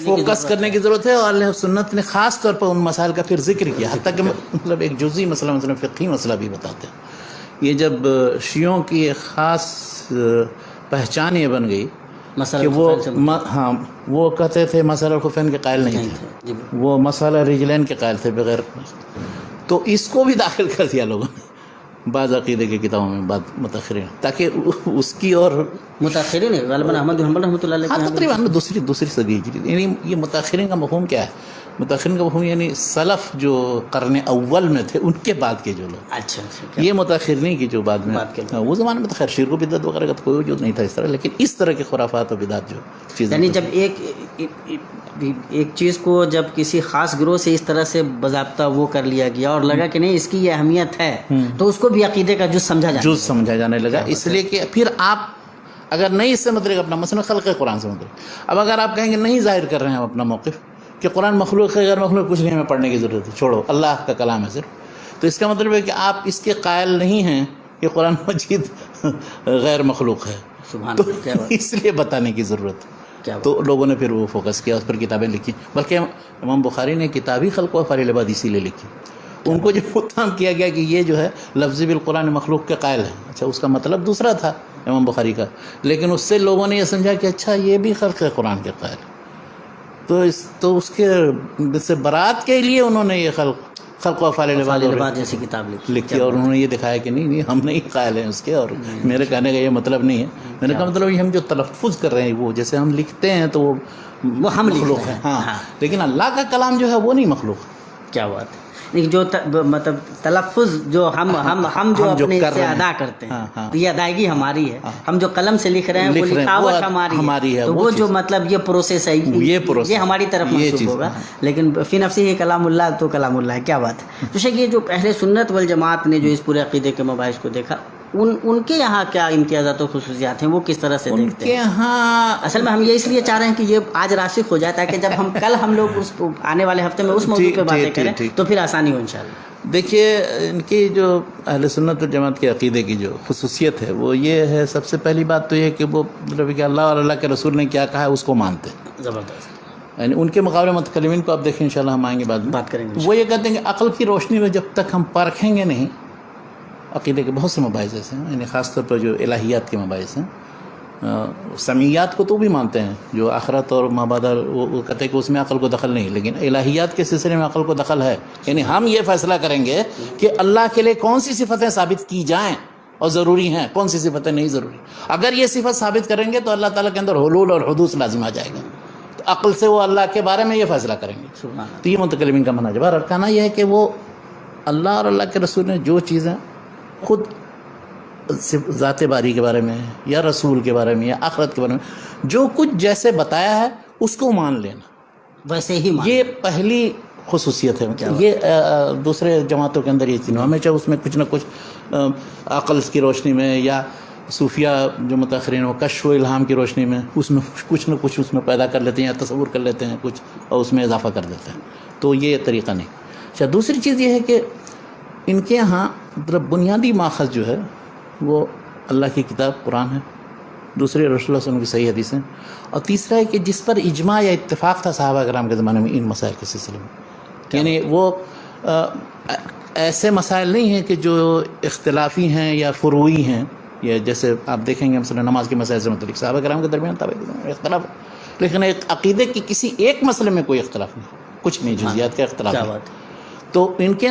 کرنے کی ضرورت ہے، اور اہل سنت نے خاص طور پر ان مسائل کا پھر ذکر کیا، حتیٰ کہ مطلب ایک جزئی مسئلہ مثلا فقہی مسئلہ بھی بتاتے ہیں۔ یہ جب شیعوں کی ایک خاص پہچان یہ بن گئی کہ وہ کہتے تھے مسئلہ الخفین کے قائل نہیں تھے، وہ مسئلہ رجلین کے قائل تھے بغیر، تو اس کو بھی داخل کر دیا لوگوں نے بعض عقیدے کی کتابوں میں، بعض متاخرین، تاکہ اس کی اور متاخرین غالباً احمد بن حنبل رحمۃ اللہ علیہ تقریباً دوسری صدی ہجری، یعنی یہ متاخرین کا مفہوم کیا ہے؟ متاخرین کا مفہوم یعنی سلف جو قرن اول میں تھے ان کے بعد کے جو لوگ، اچھا، یہ متاخرین کی جو بعد میں، وہ زمانے میں تو خیر شرک و بدعت وغیرہ کا کوئی وجود نہیں تھا اس طرح، لیکن اس طرح کے خرافات و بدعت جو چیزیں، یعنی جب ایک چیز کو جب کسی خاص گروہ سے اس طرح سے باضابطہ وہ کر لیا گیا اور لگا کہ نہیں اس کی یہ اہمیت ہے، تو اس کو بھی عقیدے کا جز سمجھا جانے لگا، اس لیے کہ پھر آپ اگر نہیں اس سے مطلب اپنا مثلا خلق قرآن سے مطلب، اب اگر آپ کہیں گے نہیں ظاہر کر رہے ہیں اپنا موقف کہ قرآن مخلوق ہے غیر مخلوق کچھ نہیں ہمیں پڑھنے کی ضرورت ہے، چھوڑو اللہ کا کلام ہے صرف، تو اس کا مطلب ہے کہ آپ اس کے قائل نہیں ہیں کہ قرآن مجید غیر مخلوق ہے، سبحان تو اللہ، کیا بات، اس لیے بتانے کی ضرورت ہے. کیا بات. تو لوگوں نے پھر وہ فوکس کیا، اس پر کتابیں لکھی. بلکہ امام بخاری نے کتابی خلق و افعال العباد اسی لیے لکھی. ان کو جو متہم کیا گیا کہ یہ جو ہے لفظی بالقرآن مخلوق کے قائل ہے. اچھا، اس کا مطلب دوسرا تھا امام بخاری کا، لیکن اس سے لوگوں نے یہ سمجھا کہ اچھا یہ بھی خلق قرآن کے قائل ہے. تو اس کے سے برات کے لیے انہوں نے یہ خلق و افعال العباد جیسی کتاب لکھی، اور انہوں نے یہ دکھایا کہ نہیں ہم نہیں قائل ہیں اس کے، اور میرے کہنے کا یہ مطلب نہیں ہے. میرے کا مطلب یہ ہم جو تلفظ کر رہے ہیں وہ جیسے ہم لکھتے ہیں تو وہ ہم مخلوق ہے، ہاں، لیکن اللہ کا کلام جو ہے وہ نہیں مخلوق. کیا بات ہے. لیکن جو مطلب تلفظ جو ہم جو اپنے سے ادا کرتے ہیں، یہ ادائیگی ہماری ہے. ہم جو قلم سے لکھ رہے ہیں وہ لکھاوٹ ہماری ہے. تو وہ جو مطلب یہ پروسیس ہے، یہ ہماری طرف منسوب ہوگا. لیکن فی نفسی کلام اللہ تو کلام اللہ ہے. کیا بات ہے. تو یہ جو اہل سنت والجماعت نے جو اس پورے عقیدے کے مباحث کو دیکھا، ان کے یہاں کیا امتیازات و خصوصیات ہیں، وہ کس طرح سے دیکھتے ہیں؟ یہاں اصل میں ہم یہ اس لیے چاہ رہے ہیں کہ یہ آج راسخ ہو جائے تاکہ جب ہم لوگ اس آنے والے ہفتے میں اس موضوع پہ باتیں کریں تو پھر آسانی ہو انشاءاللہ. دیکھیے، ان کی جو اہل سنت والجماعت کے عقیدے کی جو خصوصیت ہے وہ یہ ہے، سب سے پہلی بات تو یہ کہ وہ مطلب کہ اللہ اور اللہ کے رسول نے کیا کہا ہے اس کو مانتے ہیں. زبردست. یعنی ان کے مقابلے متکلمین کو آپ دیکھیں، انشاءاللہ ہم آئیں گے بعد میں بات کریں گے. وہ یہ کہتے ہیں کہ عقل کی روشنی میں جب تک ہم پرکھیں گے نہیں. عقیدے کے بہت سے مباحث ایسے ہیں، یعنی خاص طور پر جو الہیات کے مباحث ہیں، سمیات کو تو بھی مانتے ہیں، جو آخرت اور مابعد، وہ کہتے ہیں کہ اس میں عقل کو دخل نہیں، لیکن الہیات کے سلسلے میں عقل کو دخل ہے. یعنی ہم یہ فیصلہ کریں گے کہ اللہ کے لیے کون سی صفتیں ثابت کی جائیں اور ضروری ہیں، کون سی صفتیں نہیں ضروری. اگر یہ صفت ثابت کریں گے تو اللہ تعالیٰ کے اندر حلول اور حدوث لازم آ جائے گا. تو عقل سے وہ اللہ کے بارے میں یہ فیصلہ کریں گے. تو یہ متکلمین کا منہج ہے. اور کہنا یہ ہے کہ وہ اللہ اور اللہ کے رسول نے جو چیزیں خود ذات باری کے بارے میں یا رسول کے بارے میں یا آخرت کے بارے میں جو کچھ جیسے بتایا ہے اس کو مان لینا، ویسے ہی یہ پہلی خصوصیت ہے. یہ دوسرے جماعتوں کے اندر یہ چیز ہمیشہ اس میں کچھ نہ کچھ عقل کی روشنی میں، یا صوفیہ جو متاخرین وہ کشف و الہام کی روشنی میں اس میں کچھ نہ کچھ اس میں پیدا کر لیتے ہیں یا تصور کر لیتے ہیں کچھ اور اس میں اضافہ کر دیتے ہیں. تو یہ طریقہ نہیں. اچھا، دوسری چیز یہ ہے کہ ان کے ہاں مطلب بنیادی ماخذ جو ہے وہ اللہ کی کتاب قرآن ہے، دوسرے رسول اللہ صلی اللہ علیہ وسلم کی صحیح حدیث ہیں، اور تیسرا ہے کہ جس پر اجماع یا اتفاق تھا صحابہ کرام کے زمانے میں ان مسائل کے سلسلے میں. یعنی وہ ایسے مسائل نہیں ہیں کہ جو اختلافی ہیں یا فروعی ہیں، یا جیسے آپ دیکھیں گے مثلا نماز کے مسائل سے متعلق صحابہ کرام کے درمیان اختلاف، لیکن ایک عقیدے کی کسی ایک مسئلے میں کوئی اختلاف نہیں، کچھ نہیں، جزیات کا اختلاف نہیں. تو ان کے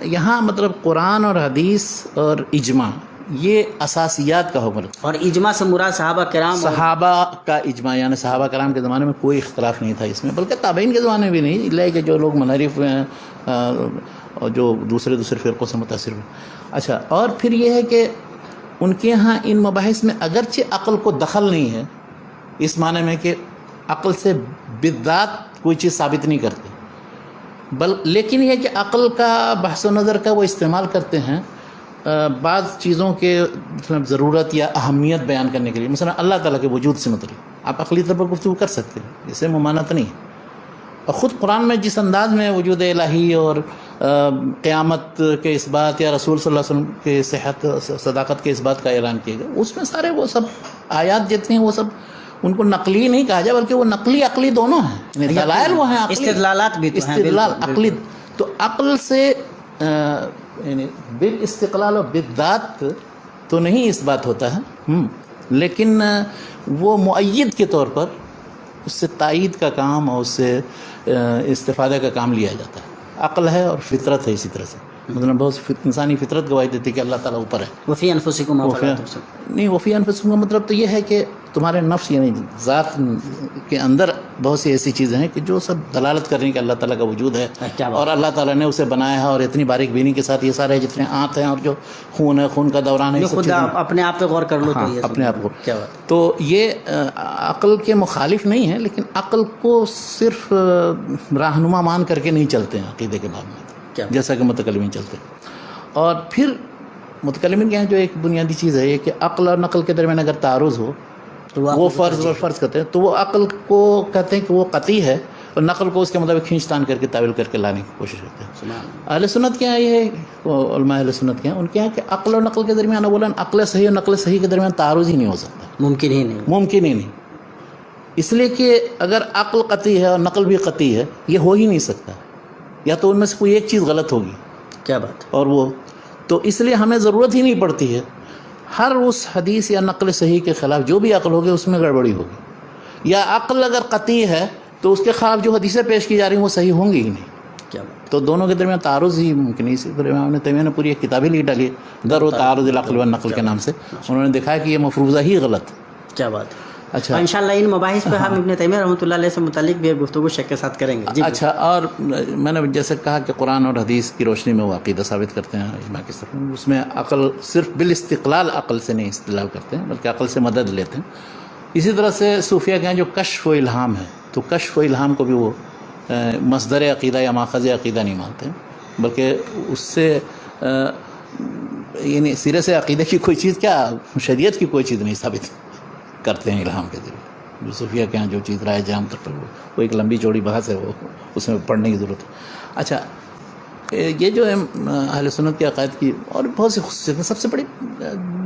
یہاں مطلب قرآن اور حدیث اور اجماع یہ اساسیات کا حکم. اور اجماع سے مراد صحابہ کرام، صحابہ کا اجماع، یعنی صحابہ کرام کے زمانے میں کوئی اختلاف نہیں تھا اس میں، بلکہ تابعین کے زمانے میں بھی نہیں، اللہ کہ جو لوگ منحرف ہوئے ہیں اور جو دوسرے فرقوں سے متاثر ہوئے. اچھا، اور پھر یہ ہے کہ ان کے ہاں ان مباحث میں اگرچہ عقل کو دخل نہیں ہے، اس معنی میں کہ عقل سے بالذات کوئی چیز ثابت نہیں کرتے، لیکن یہ کہ عقل کا بحث و نظر کا وہ استعمال کرتے ہیں بعض چیزوں کے مطلب ضرورت یا اہمیت بیان کرنے کے لیے. مثلا اللہ تعالیٰ کے وجود سے متعلق آپ عقلی طور پر گفتگو کر سکتے ہیں، اسے ممانعت نہیں. اور خود قرآن میں جس انداز میں وجود الہی اور قیامت کے اس بات یا رسول صلی اللہ علیہ وسلم کے صحت صداقت کے اس بات کا اعلان کیا گیا، اس میں سارے وہ سب آیات جتنے ہیں وہ سب ان کو نقلی نہیں کہا جائے بلکہ وہ نقلی عقلی دونوں ہیں. دلائل وہ ہیں، استدلالات بھی تو ہیں، استدلال عقلی. تو عقل سے یعنی بالاستقلال و بالذات تو نہیں اس بات ہوتا ہے، لیکن وہ مؤید کے طور پر اس سے تائید کا کام اور اس سے استفادہ کا کام لیا جاتا ہے. عقل ہے اور فطرت ہے اسی طرح سے، مطلب بہت انسانی فطرت گواہی دیتی ہے کہ اللہ تعالیٰ اوپر ہے. وفی انفسکم افلا تبصرون. نہیں، وفی انفسکم کا مطلب تو یہ ہے کہ تمہارے نفس یعنی ذات کے اندر بہت سی ایسی چیزیں ہیں کہ جو سب دلالت کر رہی ہیں کہ اللہ تعالیٰ کا وجود ہے اور اللہ تعالیٰ نے اسے بنایا ہے، اور اتنی باریک بینی کے ساتھ یہ سارے جتنے آنت ہیں اور جو خون ہے، خون کا دوران ہے، خود اپنے آپ پہ غور کر لو. اپنے آپ کو تو یہ عقل کے مخالف نہیں ہے، لیکن عقل کو صرف رہنما مان کر کے نہیں چلتے ہیں عقیدے کے باب میں، جیسا کہ متکلمین چلتے ہیں. اور پھر متکلمین کے یہاں جو ایک بنیادی چیز ہے یہ کہ عقل اور نقل کے درمیان اگر تعارض ہو تو وہ فرض کرتے ہیں، تو وہ عقل کو کہتے ہیں کہ وہ قطعی ہے، اور نقل کو اس کے مطابق کھینچ تان کر کے تعویل کر کے لانے کی کوشش کرتے ہیں. اہل سنت کے یہاں یہ ہے، علماء اہل سنت کے یہاں ان کے یہاں کہ عقل اور نقل کے درمیان اولاً عقل صحیح اور نقل صحیح کے درمیان تعارض ہی نہیں ہو سکتا، ممکن ہی نہیں. ممکن ہی نہیں. اس لیے کہ اگر عقل قطعی ہے اور نقل بھی قطعی ہے، یہ ہو ہی نہیں سکتا. یا تو ان میں سے کوئی ایک چیز غلط ہوگی. کیا بات. اور وہ تو اس لیے ہمیں ضرورت ہی نہیں پڑتی ہے ہر اس حدیث یا نقل صحیح کے خلاف جو بھی عقل ہوگی اس میں گڑبڑی ہوگی، یا عقل اگر قطعی ہے تو اس کے خلاف جو حدیثیں پیش کی جا رہی ہیں وہ صحیح ہوں گی ہی نہیں. کیا بات. تو دونوں کے درمیان تعارض ہی ممکن ہے. اسی طرح امام ابن تیمیہ نے پوری ایک کتاب ہی لکھ ڈالی در و تعارض العقل والنقل کے نام سے. انہوں نے دکھایا کہ یہ مفروضہ ہی غلط. کیا بات. اچھا، اور انشاءاللہ ان مباحث پہ ہم ابن تیمیہ رحمۃ اللہ علیہ سے متعلق بھی ایک گفتگو شیخ کے ساتھ کریں گے. جی اچھا. اور میں نے جیسے کہا کہ قرآن اور حدیث کی روشنی میں وہ عقیدہ ثابت کرتے ہیں اجماع کے ساتھ، اس میں عقل صرف بالاستقلال عقل سے نہیں استدلال کرتے ہیں بلکہ عقل سے مدد لیتے ہیں. اسی طرح سے صوفیہ کے یہاں جو کشف و الہام ہے تو کشف و الہام کو بھی وہ مصدر عقیدہ یا ماخذ عقیدہ نہیں مانتے ہیں، بلکہ اس سے یعنی سرے سے عقیدہ کی کوئی چیز کیا شریعت کی کوئی چیز نہیں ثابت کرتے ہیں الہام کے ذریعے. جو صوفیہ کے یہاں جو چیز رائے جام طور پر وہ ایک لمبی چوڑی بحث ہے، وہ اس میں پڑھنے کی ضرورت ہے. اچھا، یہ جو ہے اہل سنت کے عقائد کی اور بہت سی خصوصیت ہیں. سب سے بڑی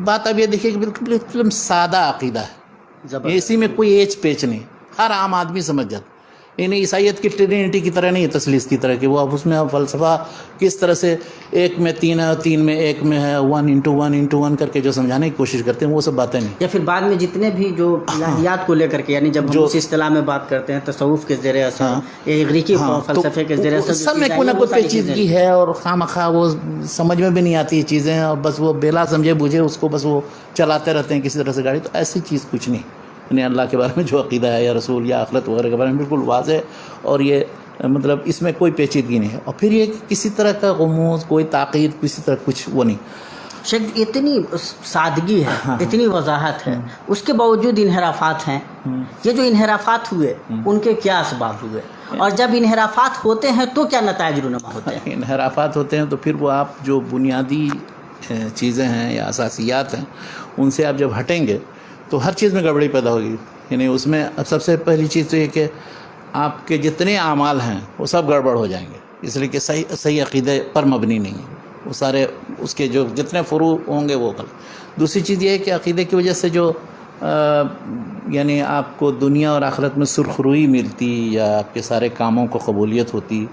بات اب یہ دیکھیے کہ بالکل سادہ عقیدہ ہے، اسی میں کوئی ایچ پیچ نہیں، ہر عام آدمی سمجھ جاتا. یعنی عیسائیت کی ٹرینٹی کی طرح نہیں ہے، تثلیث کی طرح کہ وہ اب اس میں فلسفہ کس طرح سے ایک میں تین ہے اور تین میں ایک میں ہے، 1:1:1 کر کے جو سمجھانے کی کوشش کرتے ہیں وہ سب باتیں نہیں. یا پھر بعد میں جتنے بھی جو الہیات کو لے کر کے یعنی جب ہم اس اصطلاح میں بات کرتے ہیں تصوف کے زیر اثر یا اغریقی فلسفے کے زیر اثر سب میں کوئی نہ کوئی پیچیدگی ہے اور خواہ وہ سمجھ میں بھی نہیں آتی چیزیں، اور بس وہ بلا سمجھے بوجھے اس کو بس وہ چلاتے رہتے ہیں کسی طرح سے گاڑی. تو ایسی چیز کچھ نہیں. یعنی اللہ کے بارے میں جو عقیدہ ہے یا رسول یا آخرت وغیرہ کے بارے میں بالکل واضح، اور یہ مطلب اس میں کوئی پیچیدگی نہیں ہے. اور پھر یہ کسی طرح کا غموض، کوئی تاقید، کسی طرح کچھ وہ نہیں. شیخ اتنی سادگی ہے، اتنی وضاحت ہے، اس کے باوجود انحرافات ہیں. یہ جو انحرافات ہوئے ان کے کیا اسباب ہوئے، اور جب انحرافات ہوتے ہیں تو کیا نتائج رونما ہوتے ہیں؟ انحرافات ہوتے ہیں تو پھر وہ آپ جو بنیادی چیزیں ہیں یا اساسیات ہیں ان سے آپ جب ہٹیں گے تو ہر چیز میں گڑبڑی پیدا ہوگی. یعنی اس میں اب سب سے پہلی چیز تو یہ کہ آپ کے جتنے اعمال ہیں وہ سب گڑبڑ ہو جائیں گے، اس لیے کہ صحیح عقیدے پر مبنی نہیں ہے. وہ سارے اس کے جو جتنے فروع ہوں گے وہ غلط. دوسری چیز یہ ہے کہ عقیدے کی وجہ سے جو یعنی آپ کو دنیا اور آخرت میں سرخروئی ملتی، یا آپ کے سارے کاموں کو قبولیت ہوتی،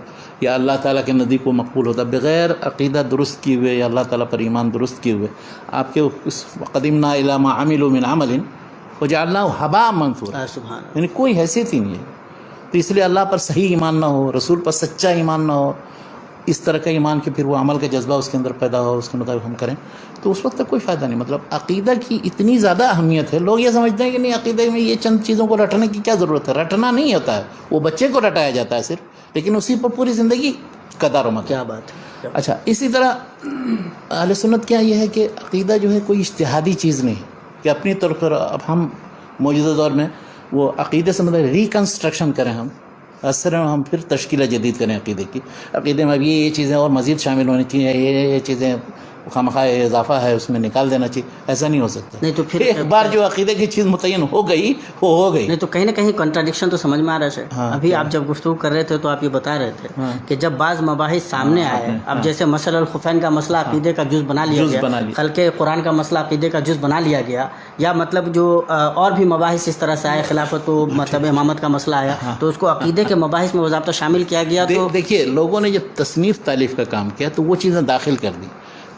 یا اللہ تعالیٰ کے نزدیک کو مقبول ہوتا، بغیر عقیدہ درست کیے ہوئے یا اللہ تعالیٰ پر ایمان درست کیے ہوئے آپ کے اس قدمنا الی ما عملوا من عمل وجعلناه هباء منثورا، یعنی کوئی حیثیت ہی نہیں ہے. تو اس لیے اللہ پر صحیح ایمان نہ ہو، رسول پر سچا ایمان نہ ہو، اس طرح کا ایمان کہ پھر وہ عمل کا جذبہ اس کے اندر پیدا ہو، اس کے مطابق ہم کریں، تو اس وقت تک کوئی فائدہ نہیں. مطلب عقیدہ کی اتنی زیادہ اہمیت ہے، لوگ یہ سمجھتے ہیں کہ نہیں عقیدے میں یہ چند چیزوں کو رٹنے کی کیا ضرورت ہے. رٹنا نہیں ہوتا ہے، وہ بچے کو رٹایا جاتا ہے صرف، لیکن اسی پر پوری زندگی کا دار و مدار. کیا بات ہے. اچھا، اسی طرح اہل سنت کیا یہ ہے کہ عقیدہ جو ہے کوئی اجتہادی چیز نہیں کہ اپنی طور پر اب ہم موجودہ دور میں وہ عقیدے سے مطلب ریکنسٹرکشن کریں، ہم پھر تشکیلہ جدید کریں عقیدے کی. عقیدے میں اب یہ چیزیں اور مزید شامل ہونی چاہیے، یہ چیزیں خامخواہ اضافہ ہے اس میں نکال دینا چاہیے. ایسا نہیں ہو سکتا. نہیں تو پھر ایک بار جو عقیدے کی چیز متعین ہو گئی وہ ہو گئی. نہیں تو کہیں نہ کہیں کنٹراڈکشن تو سمجھ میں آ رہا ہے. ابھی آپ جب گفتگو کر رہے تھے تو آپ یہ بتا رہے تھے کہ جب بعض مباحث سامنے آئے، اب جیسے مسئلہ الخفین کا مسئلہ عقیدے کا جز بنا لیا گیا، خلق قرآن کا مسئلہ عقیدے کا جز بنا لیا گیا، یا مطلب جو اور بھی مباحث اس طرح سے آئے، خلافت و مطلب امامت کا مسئلہ آیا تو اس کو عقیدے کے مباحث میں باضابطہ شامل کیا گیا. تو دیکھیے لوگوں نے جب تصنیف تالیف کا کام کیا تو وہ چیزیں داخل کر دی،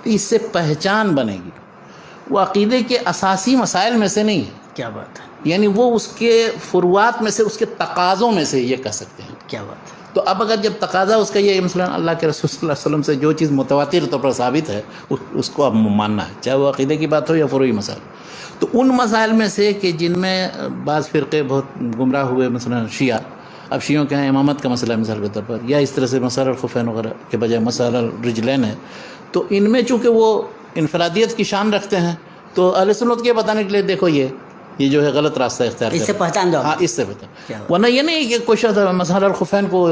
تو اس سے پہچان بنے گی. وہ عقیدے کے اساسی مسائل میں سے نہیں ہے. کیا بات ہے. یعنی وہ اس کے فروعات میں سے، اس کے تقاضوں میں سے یہ کہہ سکتے ہیں. کیا بات ہے. تو اب اگر جب تقاضا اس کا یہ مثلا اللہ کے رسول صلی اللہ علیہ وسلم سے جو چیز متواتر طور پر ثابت ہے اس کو اب ماننا ہے، چاہے وہ عقیدے کی بات ہو یا فروعی مسائل. تو ان مسائل میں سے کہ جن میں بعض فرقے بہت گمراہ ہوئے، مثلا شیعہ، اب شیعوں کے ہیں امامت کا مسئلہ مثال کے طور پر، یا اس طرح سے مسائل الخفین وغیرہ کے بجائے مسائل الرجلین ہے، تو ان میں چونکہ وہ انفرادیت کی شان رکھتے ہیں تو اہل سنت کے بتانے کے لیے دیکھو یہ جو ہے غلط راستہ اختیار کرتے ہیں، اس سے پہچان جاؤ. ہاں، اس سے پہچان. ورنہ یہ نہیں کہ کوئی شخص مسائل الخفین کو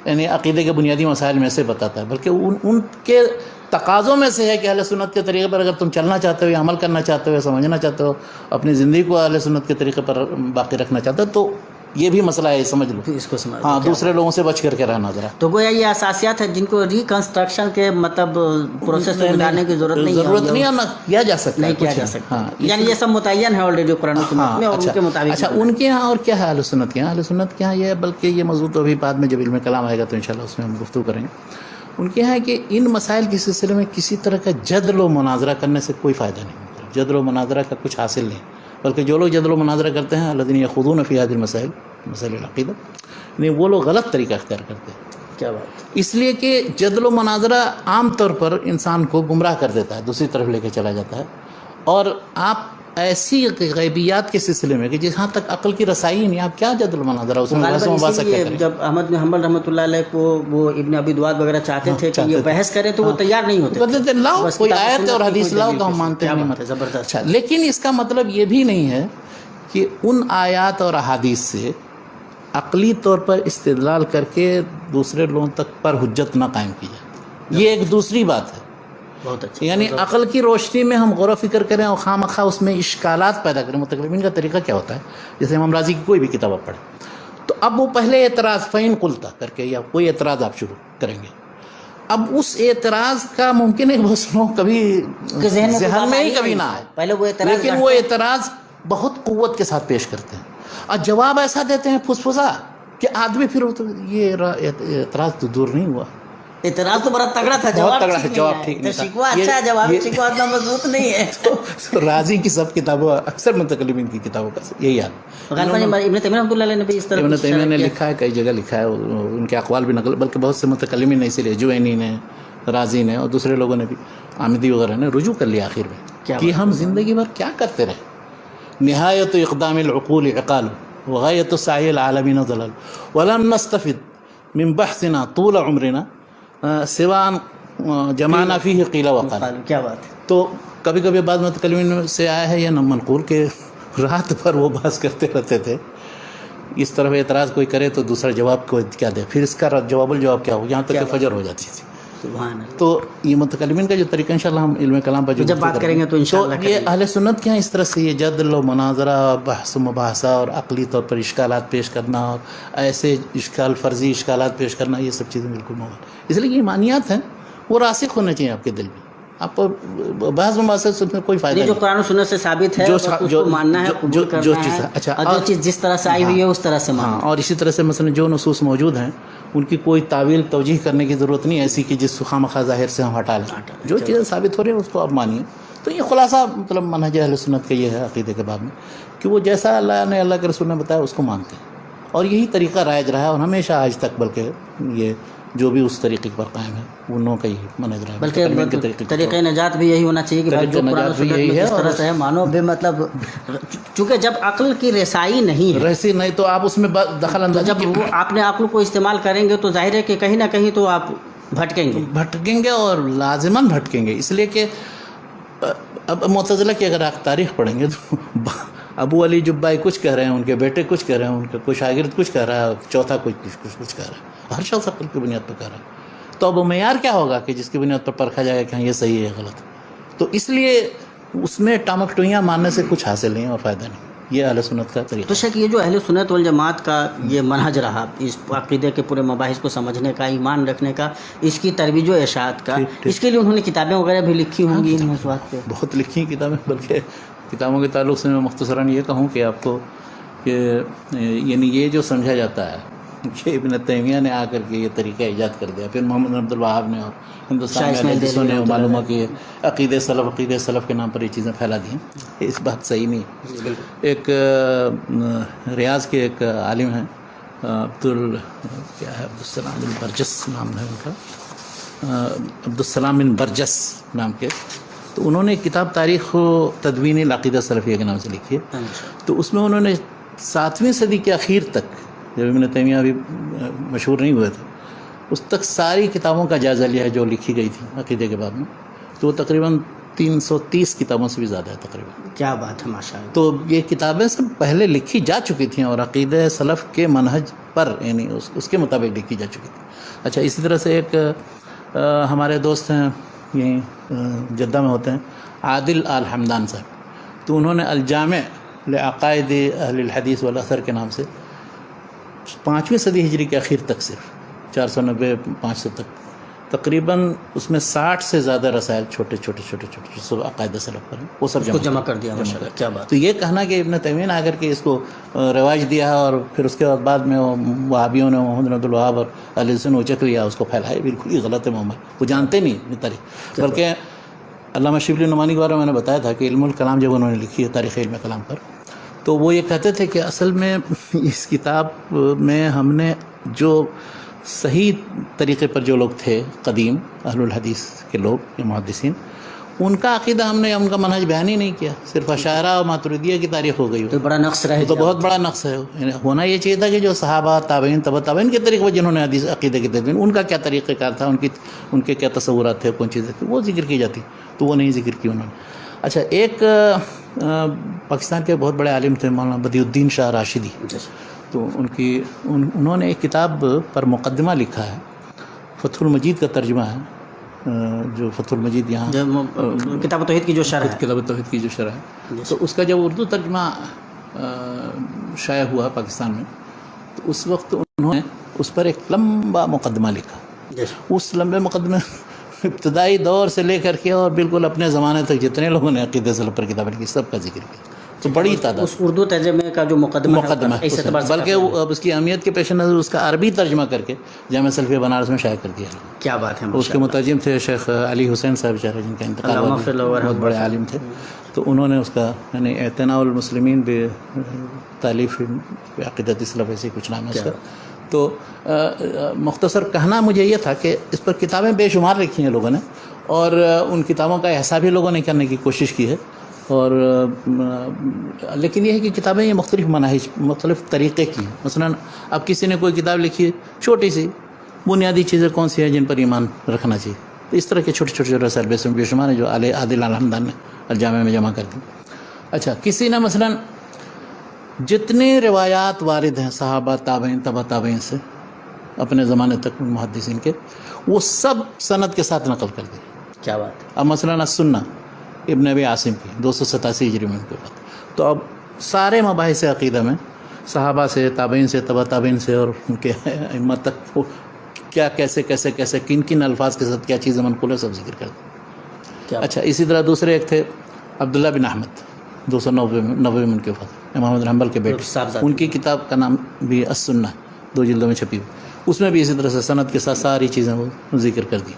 یعنی عقیدے کے بنیادی مسائل میں سے بتاتا ہے، بلکہ ان کے تقاضوں میں سے ہے کہ اہل سنت کے طریقے پر اگر تم چلنا چاہتے ہو یا عمل کرنا چاہتے ہو یا سمجھنا چاہتے ہو، اپنی زندگی کو اہل سنت کے طریقے پر باقی رکھنا چاہتے ہو، تو یہ بھی مسئلہ ہے، سمجھ لو. اس کو سمجھ ہاں، دوسرے لوگوں سے بچ کر کے رہنا ذرا. تو گویا یہ اساسیات ہیں جن کو ریکنسٹرکشن کے مطلب پروسیس سے گزارنے کی ضرورت نہیں ہے، نہ کیا جا سکتا، نہیں کیا جا سکتا. یعنی یہ سب متعین ہے آلریڈی قرآن و سنت میں، اور ان کے مطابق. اچھا، ان کے یہاں اور کیا ہے اہل سنت کے یہاں؟ اہل سنت کے یہاں یہ ہے، بلکہ یہ موضوع تو ابھی بعد میں جب علم کلام آئے گا تو انشاءاللہ اس میں ہم گفتگو کریں گے. ان کے یہاں ہے کہ ان مسائل کے سلسلے میں کسی طرح کا جدل و مناظرہ کرنے سے کوئی فائدہ نہیں، جدل و مناظرہ کا کچھ حاصل نہیں، بلکہ جو لوگ جدل و مناظرہ کرتے ہیں الذین یخوضون فی هذه المسائل، مسائل العقیدہ، نہیں، وہ لوگ غلط طریقہ اختیار کرتے ہیں. کیا بات؟ اس لیے کہ جدل و مناظرہ عام طور پر انسان کو گمراہ کر دیتا ہے، دوسری طرف لے کے چلا جاتا ہے. اور آپ ایسی غیبیات کے سلسلے میں کہ جہاں تک عقل کی رسائی نہیں، آپ کیا جدل و مناظرہ اس میں بحث و مباحثہ کیا کریں؟ جب احمد بن حنبل رحمۃ اللہ علیہ کو وہ ابن ابی دؤاد وغیرہ چاہتے تھے کہ یہ بحث کریں تو وہ تیار نہیں ہوتے، کہتے تھے لاؤ کوئی آیت اور حدیث لاؤ تو ہم مانتے ہیں. زبردست. لیکن اس کا مطلب یہ بھی نہیں ہے کہ ان آیات اور احادیث سے عقلی طور پر استدلال کر کے دوسرے لوگوں تک پر حجت نہ قائم کی جائے. یہ ایک دوسری بات ہے. بہت اچھا. یعنی عقل کی روشنی میں ہم غور و فکر کریں اور خواہ مخواہ اس میں اشکالات پیدا کریں. متکلمین کا طریقہ کیا ہوتا ہے؟ جیسے امام راضی کی کوئی بھی کتاب آپ پڑھیں تو اب وہ پہلے اعتراض فین قلتا کر کے یا کوئی اعتراض آپ شروع کریں گے. اب اس اعتراض کا ممکن ہے بہت سنو کبھی ذہن میں ہی کبھی نہ آئے، پہلے وہ اعتراض، لیکن وہ اعتراض بہت قوت کے ساتھ پیش کرتے ہیں اور جواب ایسا دیتے ہیں پھسپھسا کہ آدمی پھر یہ اعتراض تو دور نہیں ہوا. اعتراض تو بڑا تگڑا تھا، جواب ٹھیک نہیں، شکوہ اچھا ہے، جواب شکوہ اتنا مضبوط نہیں ہے. تو راضی کی سب کتابوں، اکثر متکلمین کی کتابوں کا یہی حال. ابن تیمیہ رحمۃ اللہ علیہ نے بھی اس طرح ابن تیمیہ نے لکھا ہے، کئی جگہ لکھا ہے، ان کے اقوال بھی نقل، بلکہ بہت سے متکلمین نے اسی لیے جوینی نے، رازی نے اور دوسرے لوگوں نے بھی، آمدی وغیرہ نے رجوع کر لیا آخر میں کہ ہم زندگی بھر کیا کرتے رہے. نہایت اقدام العقول عقال وغایت السعی العالمین ضلال ولم نستفد من بحثنا طول عمرنا سوان جمعنا فیہ قیل وقال. کیا بات ہے. تو کبھی کبھی بعض متکلمین سے آیا ہے یہ منقول کہ رات بھر وہ بحث کرتے رہتے تھے. اس طرف اعتراض کوئی کرے تو دوسرا جواب کو کیا دے، پھر اس کا جواب الجواب کیا ہو، یہاں تک کہ فجر ہو جاتی تھی. تو یہ متکلمین کا جو طریقہ انشاءاللہ ہم علم کلام پر جب بات کریں گے تو انشاءاللہ یہ اہل سنت کے ہیں. اس طرح سے یہ جدل و مناظرہ، بحث و مباحثہ اور عقلی طور پر اشکالات پیش کرنا اور ایسے فرضی اشکالات پیش کرنا، یہ سب چیزیں بالکل ممنوع. اس لیے یہ ایمانیات ہیں، وہ راسخ ہونے چاہیے آپ کے دل میں. آپ بحث مباحثہ سے کوئی فائدہ نہیں. جو قرآن و سنت سے ثابت ہے اس کو ماننا ہے، قبول کرنا ہے. اچھا، اور جو چیز جس طرح سے آئی ہوئی ہے اس طرح سے ماننا. اور اسی طرح سے مثلا جو نصوص موجود ہیں ان کی کوئی تعویل توجیہ کرنے کی ضرورت نہیں ایسی کہ جس خواہ مخواہ ظاہر سے ہم ہٹا لیں. جو چیزیں ثابت ہو رہی ہیں اس کو آپ مانیے. تو یہ خلاصہ مطلب منہج اہل سنت کا یہ ہے عقیدے کے باب میں کہ وہ جیسا اللہ نے، اللہ کے رسول نے بتایا اس کو مانتے ہیں، اور یہی طریقہ رائج رہا ہے اور ہمیشہ آج تک، بلکہ یہ جو بھی اس طریقے پر قائم ہے انہوں کا ہی منہج رہا ہے. بلکہ طریقہ نجات بھی یہی ہونا چاہیے کہ بھائی جو قرآن و سنت میں جس طرح سے ہے مانو. بے مطلب چونکہ جب عقل کی رسائی نہیں ہے تو آپ اس میں دخل اندازی، جب وہ اپنے عقل کو استعمال کریں گے تو ظاہر ہے کہ کہیں نہ کہیں تو آپ بھٹکیں گے اور لازماً بھٹکیں گے. اس لیے کہ اب معتزلہ کی اگر آپ تاریخ پڑھیں گے تو ابو علی جبائی کچھ کہہ رہے ہیں، ان کے بیٹے کچھ کہہ رہے ہیں، ان کا کوئی شاگرد کچھ کہہ رہا ہے، چوتھا کچھ کہہ رہا ہے. ہر شخص عقل کی بنیاد پر کہہ رہا ہے. تو اب وہ معیار کیا ہوگا کہ جس کی بنیاد پر پرکھا جائے گا کہ ہاں یہ صحیح ہے غلط. تو اس لیے اس میں ٹامک ٹوئیاں ماننے سے کچھ حاصل نہیں اور فائدہ نہیں. یہ اہل سنت کا طریقہ. تو شک یہ جو اہل سنت والجماعت کا یہ منہج رہا اس عقیدے کے پورے مباحث کو سمجھنے کا، ایمان رکھنے کا، اس کی ترویج و اشاعت کا، اس کے لیے انہوں نے کتابیں وغیرہ بھی لکھی ہوں گی ان موضوعات پہ. بہت لکھی ہیں کتابیں. بلکہ کتابوں کے تعلق سے میں مختصراً یہ کہوں کہ آپ کو کہ یعنی یہ جو سمجھا جاتا ہے کہ ابن تیمیہ نے آ کر کے یہ طریقہ ایجاد کر دیا، پھر محمد عبد الوہاب نے اور ہندوستان میں حدیثوں نے معلوم ہو کہ عقیدہ سلف کے نام پر یہ چیزیں پھیلا دی ہیں، اس بات صحیح نہیں. ایک ریاض کے ایک عالم ہیں عبدالسلام بن برجس نام ہے ان کا، عبدالسلام بن برجس نام کے. تو انہوں نے کتاب تاریخ و تدوین العقیدہ سلفیہ کے نام سے لکھی ہے. تو اس میں انہوں نے 7ویں صدی کے اخیر تک، جب ابن تیمیہ ابھی مشہور نہیں ہوئے تھے، اس تک ساری کتابوں کا جائزہ لیا ہے جو لکھی گئی تھی عقیدے کے باب میں. تو وہ تقریباً 330 کتابوں سے بھی زیادہ ہے تقریباً. کیا بات ہے، ماشاء اللہ. تو یہ کتابیں سب پہلے لکھی جا چکی تھیں اور عقیدہ سلف کے منہج پر، یعنی اس کے مطابق لکھی جا چکی تھی. اچھا، اسی طرح سے ایک ہمارے دوست ہیں یہیں جدہ میں ہوتے ہیں، عادل آل حمدان صاحب. تو انہوں نے الجامع لعقائد اہل الحدیث والاثر کے نام سے 5ویں صدی ہجری کے آخر تک صرف 490-500 تک تقریباً اس میں 60 سے زیادہ رسائل چھوٹے سب عقائد سلف پر ہیں، وہ سب جمع کر دیا ماشاء اللہ، کیا بات. تو یہ کہنا کہ ابن تیمیہ نے آ کر کے اس کو رواج دیا اور پھر اس کے بعد میں وہابیوں نے محمد بن عبد الوہاب اور علی حسین اچک لیا اس کو پھیلایا، بالکل ہی غلط ہے محمد، وہ جانتے نہیں یہ تاریخ. بلکہ علامہ شبلی نعمانی کے بارے میں نے بتایا تھا کہ علم الکلام جب انہوں نے لکھی ہے تاریخ علم کلام پر، تو وہ یہ کہتے تھے کہ اصل میں اس کتاب میں ہم نے جو صحیح طریقے پر جو لوگ تھے قدیم اہل الحدیث کے لوگ یا محدثین، ان کا عقیدہ ہم نے ان کا منہج بیان ہی نہیں کیا، صرف اشاعرہ اور ماتریدیہ کی تاریخ ہو گئی. تو بڑا نقص رہ تو بہت بڑا نقص ہے. ہونا یہ چاہیے تھا کہ جو صحابہ تابعین تبع تابعین کے طریقے پر جنہوں نے حدیث عقیدے کی تدوین، ان کا کیا طریقہ کار تھا، ان کے کیا تصورات تھے، کون چیزیں تھیں، وہ ذکر کی جاتی، تو وہ نہیں ذکر کی انہوں نے. اچھا، ایک پاکستان کے بہت بڑے عالم تھے مولانا بدیع الدین شاہ راشدی، تو انہوں نے ایک کتاب پر مقدمہ لکھا ہے، فتح المجید کا ترجمہ ہے، جو فتح المجید یہاں کتاب توحید کی جو شرح ہے، کتاب توحید کی جو شرح ہے، تو اس کا جب اردو ترجمہ شائع ہوا پاکستان میں، تو اس وقت انہوں نے اس پر ایک لمبا مقدمہ لکھا. اس لمبے مقدمے ابتدائی دور سے لے کر کے اور بالکل اپنے زمانے تک جتنے لوگوں نے عقیدہ سلف پر کتابیں لکھی سب کا ذکر کیا، تو بڑی تعداد. اس اردو ترجمے کا جو مقدمہ ہے اس اعتبار سے، بلکہ اب اس کی اہمیت کے پیش نظر اس کا عربی ترجمہ کر کے جامعہ سلفیہ بنارس میں شائع کر دیا. کیا بات ہے. اس کے مترجم تھے شیخ علی حسین صاحب بیچارے، جن کا انتقال ہوا، بہت بڑے عالم تھے. تو انہوں نے اس کا یعنی اعتناء المسلمین بتالیف عقیدۃ سلف ایسے کچھ نام ہے اس کا. تو مختصر کہنا مجھے یہ تھا کہ اس پر کتابیں بے شمار لکھی ہیں لوگوں نے، اور ان کتابوں کا احساس بھی لوگوں نے کرنے کی کوشش کی ہے. اور لیکن یہ ہے کہ کتابیں یہ مختلف مناہج مختلف طریقے کی ہیں. مثلا اب کسی نے کوئی کتاب لکھی ہے چھوٹی سی، بنیادی چیزیں کون سی ہیں جن پر ایمان رکھنا چاہیے، تو اس طرح کے چھوٹے رسائل بے شمار ہیں جو عادل الحمدان نے الجامع میں جمع کر دی. اچھا، کسی نے مثلا جتنے روایات وارد ہیں صحابہ تابعین تبع تابعین سے اپنے زمانے تک محدثین کے، وہ سب سند کے ساتھ نقل کر دی. کیا بات. اب مثلا السنہ ابن ابی عاصم کی 287 ہجری میں ان کے بعد، تو اب سارے مباحث عقیدہ میں صحابہ سے تابعین سے تبع تابعین سے اور ان کے ائمہ تک کیا کیسے کن الفاظ کے ساتھ کیا چیزیں منقول ہے سب ذکر کر دیں. اچھا، اسی طرح دوسرے ایک تھے عبداللہ بن احمد 290 میں ان کے وفات، امام بن حنبل کے بیٹے، ان کی کتاب کا نام بھی السنہ 2 جلدوں میں چھپی ہوئی، اس میں بھی اسی طرح سے سند کے ساتھ ساری چیزیں وہ ذکر کر دی.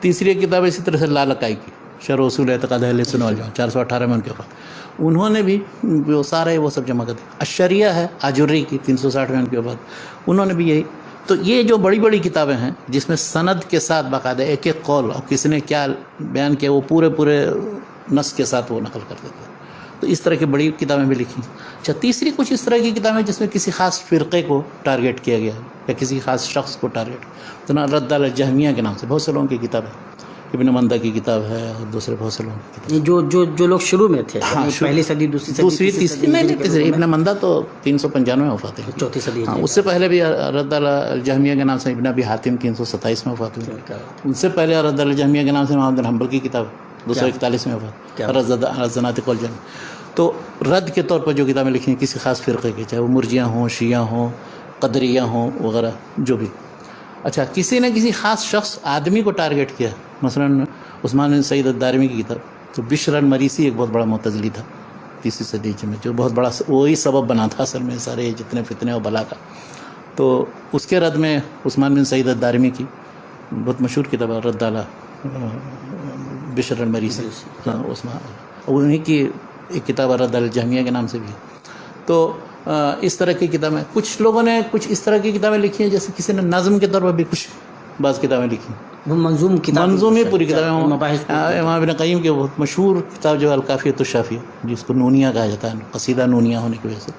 تیسری کتاب اسی طرح سے لالکائی کی شرح اصول اعتقاد اہل سنت والجماعہ 418 میں ان کے وفات، انہوں نے بھی وہ سارے وہ سب جمع کر دی. الشریعہ ہے آجری کی 360 میں ان کے وفات، انہوں نے بھی یہی. تو یہ جو بڑی کتابیں ہیں جس میں سند کے ساتھ باقاعدہ ایک قول اور کسی نے کیا بیان کیا وہ پورے نص کے ساتھ وہ نقل کر دیتے ہیں. تو اس طرح کی بڑی کتابیں بھی لکھی. اچھا، تیسری کچھ اس طرح کی کتابیں جس میں کسی خاص فرقے کو ٹارگیٹ کیا گیا ہے یا کسی خاص شخص کو ٹارگیٹ، تو رد علی الجہمیہ کے نام سے بہت سے لوگوں کی کتاب ہے، ابن مندہ کی کتاب ہے اور دوسرے بہت سے لوگوں کی کتاب. جو لوگ شروع میں تھے، پہلی صدی دوسری تیسری نہیں، ابن مندہ تو 395 میں وفات ہے، چوتھی صدی. اس سے پہلے بھی رد علی الجہمیہ کے نام سے ابن ابی حاتم 327 میں وفات ہوئی. ان سے پہلے رد علی الجہمیہ کے نام سے محمد بن حنبل کی کتاب 241 میں وفات، الزنادقہ والجن. تو رد کے طور پر جو کتابیں لکھی ہیں کسی خاص فرقے کی، چاہے وہ مرجیہ ہوں، شیعہ ہوں، قدریہ ہوں وغیرہ جو بھی. اچھا، کسی نے کسی خاص شخص آدمی کو ٹارگیٹ کیا، مثلا عثمان بن سعید الدارمی کی کتاب، تو بشر المریسی ایک بہت بڑا معتزلی تھا 3 صدی میں، جو بہت بڑا وہی سبب بنا تھا اصل میں سارے جتنے فتنے و بلا کا. تو اس کے رد میں عثمان بن سعید الدارمی کی بہت مشہور کتاب ہے رد علی بشر المریسی، عثمان، انہیں کی ایک کتاب رد علی الجہمیہ کے نام سے بھی. تو اس طرح کی کتابیں کچھ لوگوں نے کچھ اس طرح کی کتابیں لکھی ہیں، جیسے کسی نے نظم کے طور پر بھی کچھ بعض کتابیں لکھی، وہ منظوم ہی پوری کتابیں. امام ابن قیم کی بہت مشہور کتاب جو الکافیۃ الشافیہ، جس کو نونیہ کہا جاتا ہے، قصیدہ نونیہ ہونے کی وجہ سے.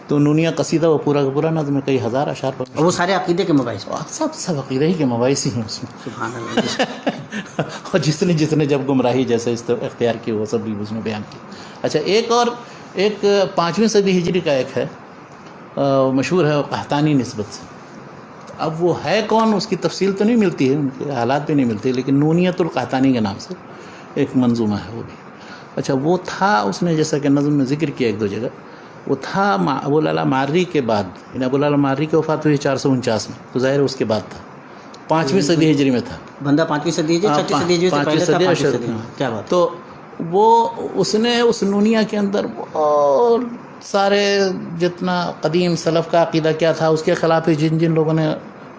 تو نونیہ قصیدہ وہ پورا کا پورا نظم ہے، کئی ہزار اشعار پر، وہ سارے عقیدے کے مباحث، سب عقیدہ ہی کے مباحث ہی ہیں اس میں. سبحان اللہ. اور جس نے جب گمراہی جیسے اختیار کی وہ سب بھی اس میں بیان کی. اچھا، ایک 5ویں صدی ہجری کا ایک ہے مشہور ہے قحطانی نسبت سے. اب وہ ہے کون اس کی تفصیل تو نہیں ملتی ہے، ان کے حالات بھی نہیں ملتے، لیکن نونیت القحطانی کے نام سے ایک منظومہ ہے وہ بھی. اچھا، وہ تھا اس نے جیسا کہ نظم میں ذکر کیا 1-2 جگہ وہ تھا ابو العلا ماری کے بعد، یعنی ابو العلا ماری کی وفات ہوئی 449 میں، تو ظاہر اس کے بعد تھا، 5ویں صدی ہجری میں تھا بندہ 5ویں صدی ہجری 6 صدی ہجری سے پہلے تھا، 5ویں صدی میں. کیا بات. تو وہ اس نے اس نونیہ کے اندر بہت سارے جتنا قدیم سلف کا عقیدہ کیا تھا اس کے خلاف جن جن لوگوں نے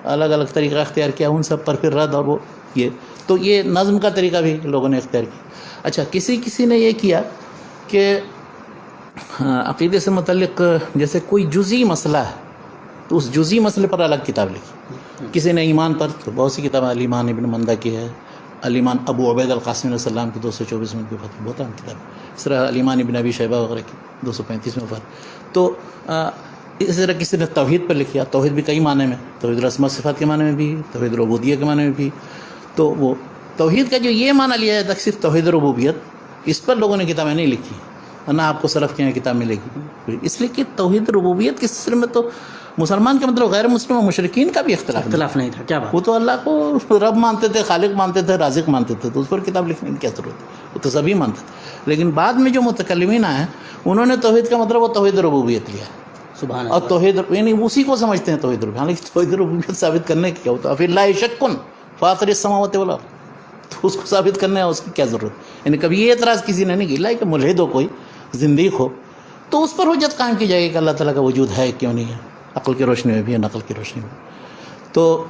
الگ الگ طریقہ اختیار کیا ان سب پر پھر رد، اور وہ یہ نظم کا طریقہ بھی لوگوں نے اختیار کیا. اچھا کسی نے یہ کیا کہ عقیدے سے متعلق جیسے کوئی جزئی مسئلہ ہے تو اس جزئی مسئلے پر الگ کتاب لکھی. کسی نے ایمان پر تو بہت سی کتابیں، الایمان ابن مندہ کی ہے، الایمان ابو عبید القاسم علیہ السلام کی 224 میں کی وفات، بہت اہم کتاب. اس طرح الایمان ابن ابی شیبہ وغیرہ کی 235 میں وفات. تو اسی طرح کسی نے توحید پر لکھا، توحید بھی کئی معنی میں، توحید الاسماء والصفات کے معنی میں بھی، توحید ربوبیہ کے معنی میں بھی. تو وہ توحید کا جو یہ معنی لیا جاتا ہے صرف توحید ربوبیت، اس پر لوگوں نے کتابیں نہیں لکھی، ورنہ آپ کو سلف کے یہاں کتاب ملے گی. اس لیے کہ توحید ربوبیت کے سلسلے میں تو مسلمان کا مطلب غیر مسلم و مشرکین کا بھی اختلاف نہیں تھا. کیا بات. وہ تو اللہ کو رب مانتے تھے، خالق مانتے تھے، رازق مانتے تھے، تو اس پر کتاب لکھنے کی کیا ضرورت ہے، وہ تو سبھی مانتے تھے. لیکن بعد میں جو متکلمین آئے انہوں نے توحید کا مطلب وہ توحید ربوبیت لیا. سبحان اللہ. اور توحید یعنی اسی کو سمجھتے ہیں توحید ربوبیت. حالانکہ توحید ربوبیت ثابت کرنے کی کیا ہوتا ہے، فی اللہ شک فاطر السماوات والارض، تو اس کو ثابت کرنے ہے اس کی کیا ضرورت. یعنی کبھی یہ اعتراض کسی نے نہیں کیا کہ ملحد ہو، کوئی زندیق ہو تو اس پر حجت قائم کی جائے گی کہ اللہ تعالیٰ کا وجود ہے کیوں نہیں ہے، عقل کی روشنی میں بھی ہے، نقل کی روشنی میں. تو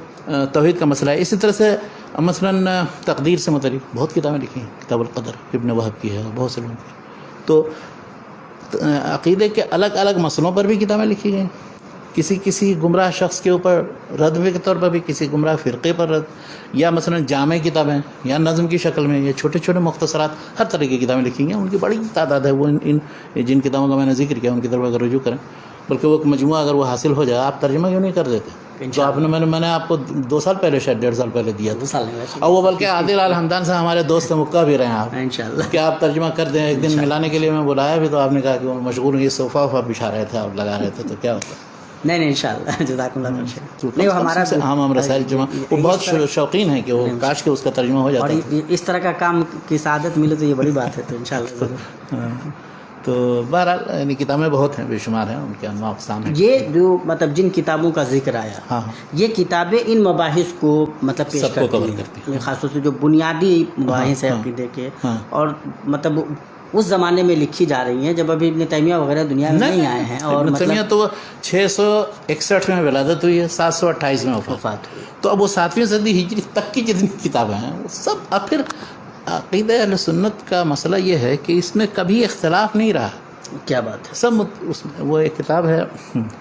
توحید کا مسئلہ ہے. اسی طرح سے مثلا تقدیر سے متعلق بہت کتابیں لکھی ہیں، کتاب القدر ابن وہب کی ہے، بہت سے لوگوں کی. تو عقیدے کے الگ الگ مسئلوں پر بھی کتابیں لکھی گئی، کسی گمراہ شخص کے اوپر رد کے طور پر بھی، کسی گمراہ فرقے پر رد، یا مثلا جامع کتابیں یا نظم کی شکل میں، یا چھوٹے چھوٹے مختصرات، ہر طرح کی کتابیں لکھی ہیں. ان کی بڑی تعداد ہے. وہ ان جن کتابوں کا میں نے ذکر کیا ان کی طرف اگر رجوع کریں، بلکہ وہ ایک مجموعہ اگر وہ حاصل ہو جائے، آپ ترجمہ کیوں نہیں کر دیتے؟ جو آپ نے میں نے آپ کو 2 سال پہلے، شاید 1.5 سال پہلے دیا تھا، اور وہ بلکہ عادل الحمدان سے ہمارے دوست مکہ بھی رہے ہیں آپ انشاءاللہ کہ آپ ترجمہ کر دیں. ایک دن ملانے کے لیے میں بلایا بھی تو آپ نے کہا کہ وہ مشغول ہیں، یہ صوفہ وفا بچھا رہے تھے، آپ لگا رہے تھے، تو کیا ہوتا. نہیں انشاءاللہ جزاکم اللہ خیر. نہیں وہ ہمارا ہم رسائل جمع، وہ بہت شوقین ہیں کہ وہ کاش کہ اس کا ترجمہ ہو جاتا. اور اس طرح کا کام کی سعادت ملے تو یہ بڑی بات ہے. تو انشاءاللہ تو بہرحال یعنی کتابیں بہت ہیں، بے شمار ہیں، ان کے انواع اقسام ہیں. یہ جو مطلب جن کتابوں کا ذکر آیا، ہاں یہ کتابیں ان مباحث کو مطلب پیش کرتی ہیں، خاص طور سے جو بنیادی مباحث ہیں عقیدے کے، اور مطلب اس زمانے میں لکھی جا رہی ہیں جب ابھی ابن تیمیہ وغیرہ دنیا میں نہیں آئے ہیں. اور ابن تیمیہ تو 661 میں ولادت ہوئی ہے، 728 میں وفات ہوئی. تو اب وہ 7ویں صدی ہجری تک کی جتنی کتابیں ہیں وہ سب. اب پھر عقیدہ اہل سنت کا مسئلہ یہ ہے کہ اس میں کبھی اختلاف نہیں رہا. کیا بات ہے. سب اس وہ ایک کتاب ہے،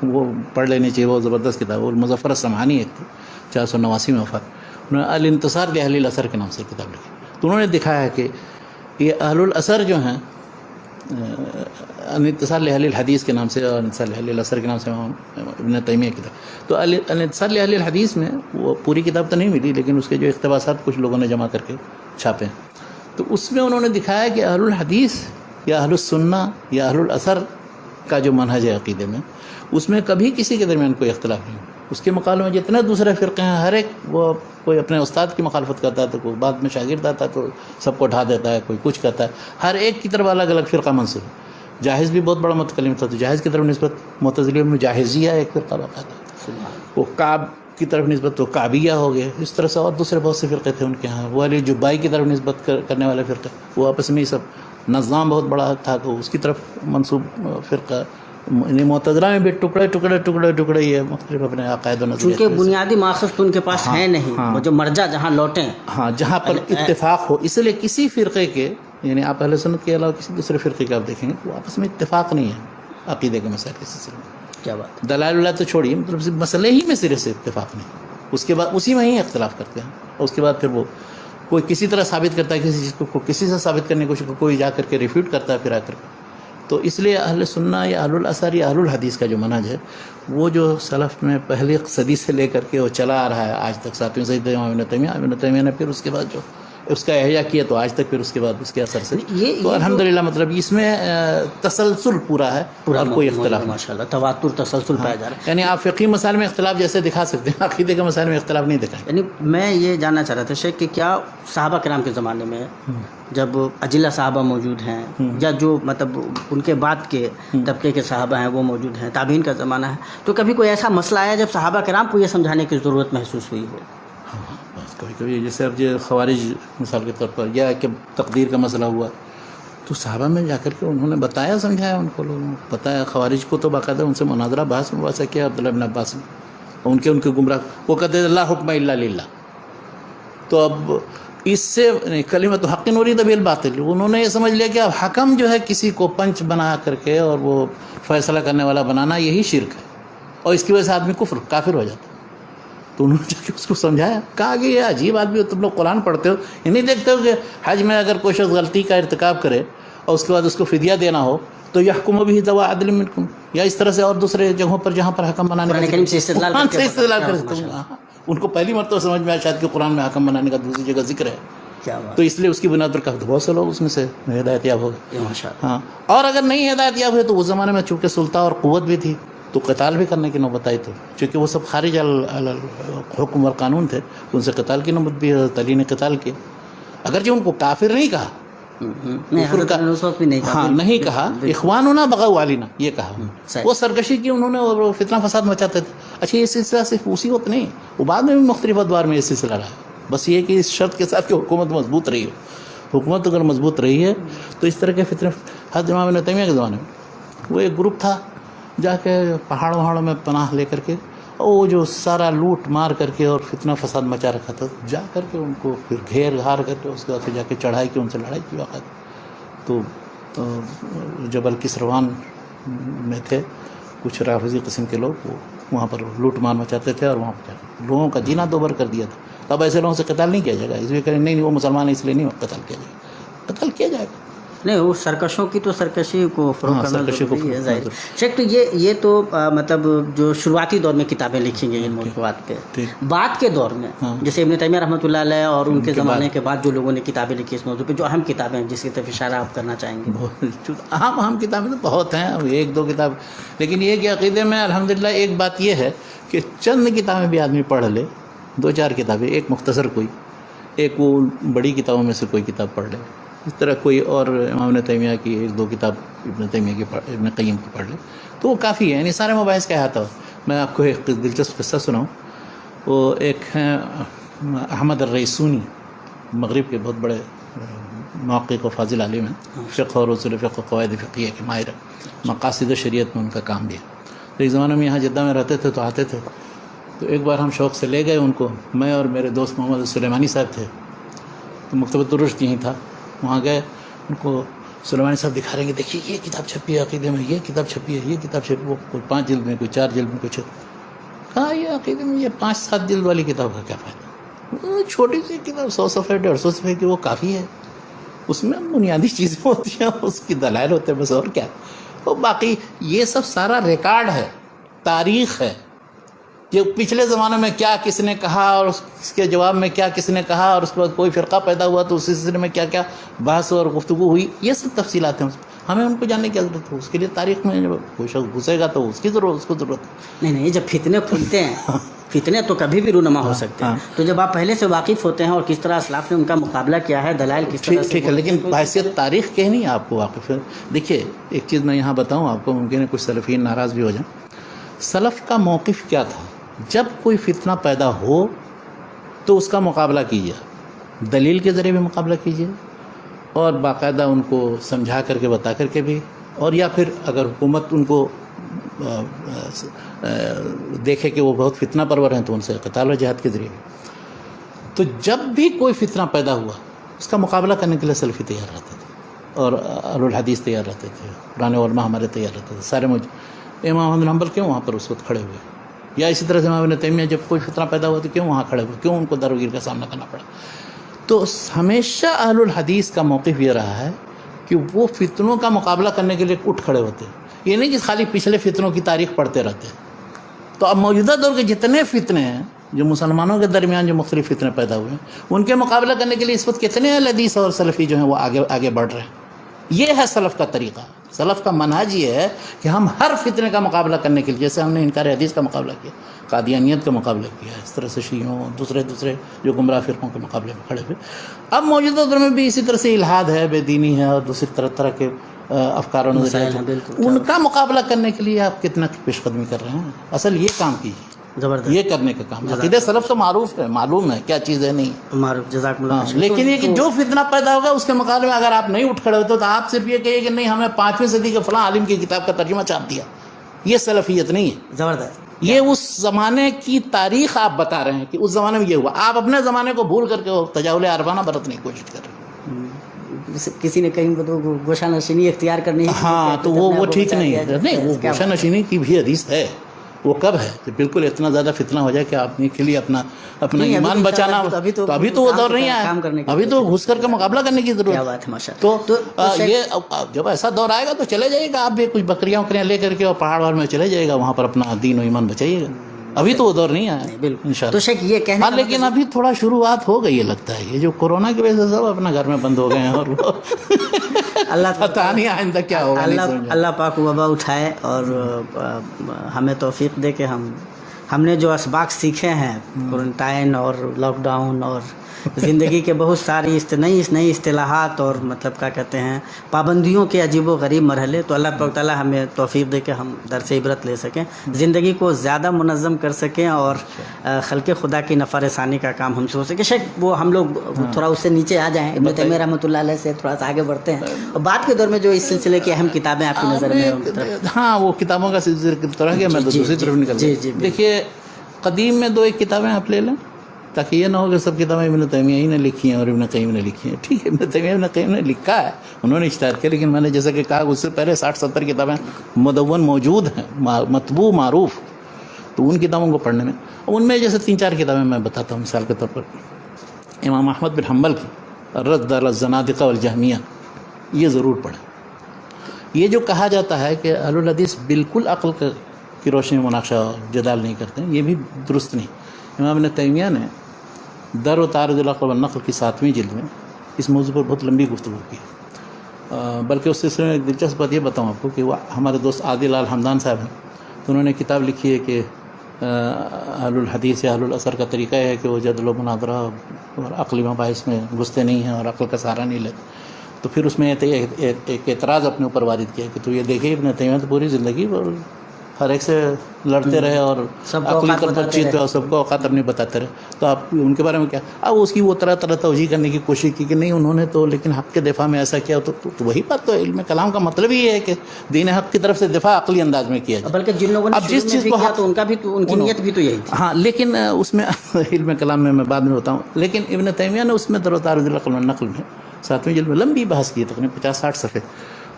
وہ پڑھ لینی چاہیے، وہ زبردست کتاب. وہ مظفر السمعانی ایک تھی، 489 میں وفات. انہوں نے الانتصار لأہل الاثر کے نام سے کتاب لکھی. تو انہوں نے دکھایا ہے کہ یہ اہل الاثر جو ہیں، الانتصار لأہل الحدیث کے نام سے اور الانتصار لأہل الاثر کے نام سے ابن تیمیہ کی کتاب. تو الانتصار لأہل الحدیث میں وہ پوری کتاب تو نہیں ملی، لیکن اس کے جو اقتباسات کچھ لوگوں نے جمع کر کے چھاپے ہیں. تو اس میں انہوں نے دکھایا کہ اہل الحدیث یا اہل السنہ یا اہل الاثر کا جو منہج ہے عقیدے میں، اس میں کبھی کسی کے درمیان کوئی اختلاف نہیں. اس کے مقابلے میں جتنے دوسرے فرقے ہیں، ہر ایک وہ کوئی اپنے استاد کی مخالفت کرتا ہے، تو کوئی بعد میں شاگرد آتا ہے تو سب کو ڈھا دیتا ہے، کوئی کچھ کرتا ہے. ہر ایک کی طرف الگ الگ فرقہ منسوب. جاہز بھی بہت بڑا متکلم تھا، تو جاہز کی طرف نسبت معتزلیوں میں جاہزیہ ایک فرقہ باقاعدہ. وہ کعب کی طرف نسبت تو کعبیہ ہو گئے. اس طرح سے اور دوسرے بہت سے فرقے تھے ان کے ہاں. وہ علی جبائی کی طرف نسبت کرنے والے فرقے، وہ آپس میں ہی سب. نظام بہت بڑا تھا تو اس کی طرف منسوب فرقہ. معتزلہ میں بھی ٹکڑے یہ مختلف اپنے عقائد و نظریات. چونکہ بنیادی ماخذ تو ان کے پاس ہے نہیں، وہ جو مرجع جہاں لوٹیں، ہاں جہاں پر اتفاق ہو. اس لیے کسی فرقے کے، یعنی آپ اہل سنت کے علاوہ کسی دوسرے فرقے کے آپ دیکھیں گے وہ آپس میں اتفاق نہیں ہے عقیدے کے مسائل کے سلسلے میں. کیا بات. دلائل اللہ تو چھوڑیے، مطلب مسئلے ہی میں سرے سے اتفاق نہیں. اس کے بعد اسی میں ہی اختلاف کرتے ہیں، اور اس کے بعد پھر وہ کوئی کسی طرح ثابت کرتا ہے کسی چیز کو، کسی سے ثابت کرنے کی کوشش، کوئی جا کر کے ریفیوٹ کرتا ہے پھر آ کر کے. تو اس لیے اہل سنہ یا اہل الاثر یا اہل الحدیث کا جو منہج ہے، وہ جو سلف میں پہلی صدی سے لے کر کے وہ چلا آ رہا ہے آج تک، 7ویں صدی ابن تیمیہ نے پھر اس کے بعد جو اس کا احیا کیا تو آج تک پھر اس کے بعد اس کے اثر سے تو یہ الحمدللہ مطلب اس میں تسلسل پورا ہے اور کوئی اختلاف نہیں. ماشاء اللہ تواتر تسلسل پایا جا رہا ہے. یعنی آپ فقہی مسائل میں اختلاف جیسے دکھا سکتے ہیں عقیدے کے مسائل میں اختلاف نہیں دکھائیں. یعنی میں یہ جاننا چاہ رہا تھا شیخ کہ کیا صحابہ کرام کے زمانے میں جب اجلہ صحابہ موجود ہیں یا جو مطلب ان کے بعد کے طبقے کے صحابہ ہیں وہ موجود ہیں، تابعین کا زمانہ ہے، تو کبھی کوئی ایسا مسئلہ آیا جب صحابہ کرام کو یہ سمجھانے کی ضرورت محسوس ہوئی ہو؟ کبھی کبھی جیسے اب جو خوارج مثال کے طور پر یا کہ تقدیر کا مسئلہ ہوا تو صحابہ میں جا کر کے انہوں نے بتایا سمجھایا ان کو، لوگوں کو بتایا. خوارج کو تو باقاعدہ ان سے مناظرہ بحث مباحثہ کیا عبداللہ بن عباس نے. ان کے گمراہ وہ کہتے ہیں لا حکم الا للہ. تو اب اس سے کلمۃ حق ارید بہ الباطل، انہوں نے یہ سمجھ لیا کہ اب حکم جو ہے کسی کو پنچ بنا کر کے اور وہ فیصلہ کرنے والا بنانا یہی شرک ہے اور اس کی وجہ سے آدمی کافر ہو جاتا ہے. تو انہوں نے جا کے اس کو سمجھایا، کہا کہ یہ عجیب آدمی ہو، تم لوگ قرآن پڑھتے ہو، یہ نہیں دیکھتے ہو کہ حج میں اگر کوئی شخص غلطی کا ارتکاب کرے اور اس کے بعد اس کو فدیہ دینا ہو تو یحکم بہ ذوی عدل منکم، یا اس طرح سے اور دوسرے جگہوں پر جہاں پر حکم بنانے قرآن کریم سے استدلال کرتے ہیں. ان کو پہلی مرتبہ سمجھ میں آیا شاید کہ قرآن میں حکم بنانے کا دوسری جگہ ذکر ہے، تو اس لیے اس کی بنیاد پر کہا بہت سے لوگ اس میں سے ہدایت یاب ہو گئے. ہاں، اور اگر نہیں ہدایت یاب ہوئے تو اس زمانے میں چونکہ سلطہ اور قوت بھی تھی تو قتال بھی کرنے کی نوبت آئی. تو چونکہ وہ سب خارج حکم اور قانون تھے تو ان سے قتال کی نوبت بھی حضرت علی نے قتال کیا. اگرچہ ان کو کافر نہیں کہا، نہیں کہا اخواننا بغوا علینا، یہ کہا وہ سرکشی کی انہوں نے اور فتنہ فساد مچاتے تھے. اچھا یہ سلسلہ صرف اسی وقت نہیں، وہ بعد میں بھی مختلف ادوار میں یہ سلسلہ رہا. بس یہ کہ اس شرط کے ساتھ کہ حکومت مضبوط رہی ہو. حکومت اگر مضبوط رہی ہے تو اس طرح کے فتنے حضرت امام ابن تیمیہ کے زمانے میں وہ ایک گروپ تھا جا کے پہاڑوں میں پناہ لے کر کے وہ جو سارا لوٹ مار کر کے اور فتنہ فساد مچا رکھا تھا، جا کر کے ان کو پھر گھیر گھار کر کے اس کے بعد پھر جا کے چڑھائی کی، ان سے لڑائی کی واقعہ. تو جبل کسروان میں تھے کچھ رافضی قسم کے لوگ، وہ وہاں پر لوٹ مار مچاتے تھے اور وہاں پر لوگوں کا جینا دوبر کر دیا تھا. اب ایسے لوگوں سے قتال نہیں کیا جائے گا، اس لیے کہ نہیں وہ مسلمان اس لیے نہیں قتال کیا جائے گا، قتال کیا جائے گا. نہیں، وہ سرکشوں کی تو سرکشی کو فروغ کرنا ضروری ہے ظاہر. شیخ تو یہ تو مطلب جو شروعاتی دور میں کتابیں لکھی گئی ان موضوعات پہ، بعد کے دور میں جیسے ابن تیمیہ رحمۃ اللہ علیہ اور ان کے زمانے کے بعد جو لوگوں نے کتابیں لکھی اس موضوع پہ، جو اہم کتابیں ہیں جس کی طرف اشارہ آپ کرنا چاہیں گے؟ اہم کتابیں تو بہت ہیں، اب ایک دو کتاب، لیکن یہ کہ عقیدے میں الحمدللہ ایک بات یہ ہے کہ چند کتابیں بھی آدمی پڑھ لے، دو چار کتابیں، ایک مختصر کوئی، ایک وہ بڑی کتابوں میں سے کوئی کتاب پڑھ لے، اس طرح کوئی اور امام ابن تیمیہ کی ایک دو کتاب ابن تیمیہ کی ابن قیم کی پڑھ لے تو وہ کافی ہے. یعنی سارے مباحث کا احاطہ ہو. میں آپ کو ایک دلچسپ قصہ سناؤں. وہ ایک ہیں احمد الریسونی، مغرب کے بہت بڑے محقق و فاضل عالم ہیں، فقہ اور اصول فقہ قواعد فقہیہ کے ماہر، مقاصد شریعت میں ان کا کام بھی ہے. تو ایک زمانے میں یہاں جدہ میں رہتے تھے تو آتے تھے. تو ایک بار ہم شوق سے لے گئے ان کو، میں اور میرے دوست محمد سلیمانی صاحب تھے. تو مکتبۃ الرشد یہیں تھا، وہاں گئے. ان کو سلیمانی صاحب دکھا رہے ہیں کہ دیکھیے یہ کتاب چھپی ہے عقیدے میں، یہ کتاب چھپی ہے، یہ کتاب چھپی، وہ کوئی 5 جلد میں، کوئی 4 جلد میں، کچھ. کہا یہ عقیدے میں یہ 5-7 جلد والی کتاب کا کیا فائدہ؟ چھوٹی سی کتاب 100 صفحے 150 صفحے کی وہ کافی ہے، اس میں بنیادی چیزیں ہوتی ہیں، اس کی دلائل ہوتے ہیں بس، اور کیا. تو باقی یہ سب سارا ریکارڈ ہے، تاریخ ہے کہ پچھلے زمانے میں کیا کس نے کہا اور اس کے جواب میں کیا کس نے کہا، اور اس کے بعد کوئی فرقہ پیدا ہوا تو اس سلسلے میں کیا کیا بحث اور گفتگو ہوئی. یہ سب تفصیلات ہیں، ہمیں ان کو جاننے کی ضرورت ہے. اس کے لیے تاریخ میں جب کوئی شخص گھسے گا تو اس کی ضرورت، اس کو ضرورت نہیں. جب فتنے پھولتے ہیں، فتنے تو کبھی بھی رونما ہو سکتے ہیں، تو جب آپ پہلے سے واقف ہوتے ہیں اور کس طرح اسلاف نے ان کا مقابلہ کیا ہے، دلائل کس طرح سے، ٹھیک ہے. لیکن بحیثیت تاریخ کے نہیں آپ کو واقف ہے. دیکھیے ایک چیز میں یہاں بتاؤں آپ کو، ممکن ہے کچھ سلفیین ناراض بھی ہو جائیں. سلف کا موقف کیا تھا؟ جب کوئی فتنہ پیدا ہو تو اس کا مقابلہ کیجیے، دلیل کے ذریعے بھی مقابلہ کیجیے اور باقاعدہ ان کو سمجھا کر کے بتا کر کے بھی، اور یا پھر اگر حکومت ان کو دیکھے کہ وہ بہت فتنہ پرور ہیں تو ان سے قتال و جہاد کے ذریعے بھی. تو جب بھی کوئی فتنہ پیدا ہوا اس کا مقابلہ کرنے کے لیے سلفی تیار رہتے تھے اور اہل الحدیث تیار رہتے تھے، پرانے علماء ہمارے تیار رہتے تھے سارے. امام احمد بن حنبل کیوں وہاں پر اس وقت کھڑے ہوئے، یا اسی طرح سے امام ابن تیمیہ جب کوئی فتنہ پیدا ہوا تو کیوں وہاں کھڑے ہوئے، کیوں ان کو دروگیر کا سامنا کرنا پڑا. تو ہمیشہ اہل الحدیث کا موقف یہ رہا ہے کہ وہ فتنوں کا مقابلہ کرنے کے لیے اٹھ کھڑے ہوتے ہیں. یہ نہیں کہ خالی پچھلے فتنوں کی تاریخ پڑھتے رہتے. تو اب موجودہ دور کے جتنے فتنے ہیں جو مسلمانوں کے درمیان جو مختلف فتنے پیدا ہوئے ہیں ان کے مقابلہ کرنے کے لیے اس وقت کتنے اہل حدیث اور سلفی جو ہیں وہ آگے بڑھ رہے ہیں. یہ ہے سلف کا طریقہ. سلف کا منہج یہ ہے کہ ہم ہر فتنے کا مقابلہ کرنے کے لیے، جیسے ہم نے انکار حدیث کا مقابلہ کیا، قادیانیت کا مقابلہ کیا، اس طرح سے شیعوں دوسرے جو گمراہ فرقوں کے مقابلے میں کھڑے ہوئے. اب موجودہ دور میں بھی اسی طرح سے الحاد ہے، بے دینی ہے اور دوسری طرح کے افکار و نظریات، ان کا مقابلہ کرنے کے لیے آپ کتنا پیش قدمی کر رہے ہیں. اصل یہ کام کیجیے، زبردست، یہ کرنے کا کام. عقیدہ سلف تو معروف ہے، معلوم ہے کیا چیز ہے نہیں معروف. جزاک اللہ. لیکن یہ کہ جو فتنہ پیدا ہوگا اس کے مقابلے میں اگر آپ نہیں اٹھ کھڑے ہوتے تو آپ صرف یہ کہیے کہ نہیں ہمیں 5ویں صدی کے فلاں عالم کی کتاب کا ترجمہ چھاپ دیا. یہ سلفیت نہیں ہے. زبردست. یہ اس زمانے کی تاریخ آپ بتا رہے ہیں کہ اس زمانے میں یہ ہوا. آپ اپنے زمانے کو بھول کر کے تجاہل عرفانہ برتنے کی کوشش کر رہے ہیں. کسی نے کہیں تو گوشہ نشینی اختیار کرنی ہے. ہاں تو وہ ٹھیک نہیں ہے. نہیں، وہ گوشہ نشینی کی بھی حدیث ہے. وہ کب ہے کہ بالکل اتنا زیادہ فتنہ ہو جائے کہ آپ کے لیے اپنا ایمان بچانا. تو ابھی تو وہ دور نہیں آیا. ابھی تو گھس کر کے مقابلہ کرنے کی ضرورت ہے. تو یہ جب ایسا دور آئے گا تو چلے جائے گا. آپ بھی کچھ بکریاں وکریاں لے کر کے اور پہاڑ وہاڑ میں چلے جائے گا، وہاں پر اپنا دین و ایمان بچائیے گا. ابھی تو وہ دور نہیں آیا. بالکل انشاءاللہ. تو شیخ یہ کہنا، لیکن ابھی تھوڑا شروعات ہو گئی ہے لگتا ہے. یہ جو کورونا کی وجہ سے سب اپنا گھر میں بند ہو گئے ہیں اور وہ اللہ پتہ نہیں آئندہ کیا ہوگا. اللہ پاک وبا اٹھائے اور ہمیں توفیق دے کہ ہم نے جو اسباق سیکھے ہیں کوارنٹائن اور لاک ڈاؤن اور زندگی کے بہت ساری نئی اصطلاحات اور مطلب کیا کہتے ہیں پابندیوں کے عجیب و غریب مرحلے، تو اللہ تعالیٰ ہمیں توفیق دے کہ ہم درس عبرت لے سکیں، زندگی کو زیادہ منظم کر سکیں اور خلق خدا کی نفع رسانی کا کام ہم سے ہو سکے. شیخ وہ ہم لوگ تھوڑا اس سے نیچے آ جائیں، ابن تیمیہ رحمۃ اللہ علیہ سے تھوڑا سا آگے بڑھتے ہیں اور بعد کے دور میں جو اس سلسلے کی اہم کتابیں آپ کی نظر میں. ہاں وہ کتابوں کا ذکر ہے، میں تو دوسری طرف نکل گیا. دیکھیے قدیم میں 2-1 کتابیں آپ لے لیں تاکہ یہ نہ ہو کہ سب کتابیں ابن تیمیہ ہی نے لکھی ہیں اور ابن قیم نے لکھی ہیں. ٹھیک ہے، ابن تیمیہ ابن قیم نے لکھا ہے، انہوں نے اجتہاد کیا، لیکن میں نے جیسا کہ کہا اس سے پہلے 60-70 کتابیں مدون موجود ہیں، مطبوع معروف. تو ان کتابوں کو پڑھنے میں، ان میں جیسے 3-4 کتابیں میں بتاتا ہوں. مثال کے طور پر امام احمد بن حنبل کی الرد علی الزنادقہ والجہمیہ، یہ ضرور پڑھیں. یہ جو کہا جاتا ہے کہ اہل الحدیث بالکل عقل کی روشنی میں مناقشہ جدال نہیں کرتے ہیں، یہ بھی درست نہیں. امام ابن تیمیہ نے در و تعارض العقل والنقل کی 7ویں جلد میں اس موضوع پر بہت لمبی گفتگو کی. بلکہ اس سلسلے میں ایک دلچسپ بات یہ بتاؤں آپ کو کہ وہ ہمارے دوست عادل آل حمدان صاحب ہیں، تو انہوں نے کتاب لکھی ہے کہ اہل الحدیث یا اہل الاثر کا طریقہ ہے کہ وہ جدل و مناظرہ اور عقلی مباحث میں گھستے نہیں ہیں اور عقل کا سہارا نہیں لیتے. تو پھر اس میں ایک اعتراض اپنے اوپر وارد کیا کہ تو یہ دیکھیں ابن تیمیہ تو پوری زندگی ہر ایک سے لڑتے رہے اور عقلی طور پر چیتے اور سب کو اوقات اپنی بتاتے رہے. تو آپ ان کے بارے میں کیا؟ اب اس کی وہ طرح توجیہ کرنے کی کوشش کی کہ نہیں انہوں نے تو لیکن حق کے دفاع میں ایسا کیا. تو وہی بات تو علم کلام کا مطلب ہی ہے کہ دین حق کی طرف سے دفاع عقلی انداز میں کیا جائے. بلکہ جن لوگوں نے جس چیز کو تو ان کا بھی تو ان کی نیت بھی تو یہی تھی. ہاں لیکن اس میں علم کلام میں بعد میں بتاؤں. لیکن ابن تیمیہ نے اس میں در و تعارض العقل والنقل میں 7ویں جلد میں لمبی بحث کی، تقریباً 50-60 صفحے.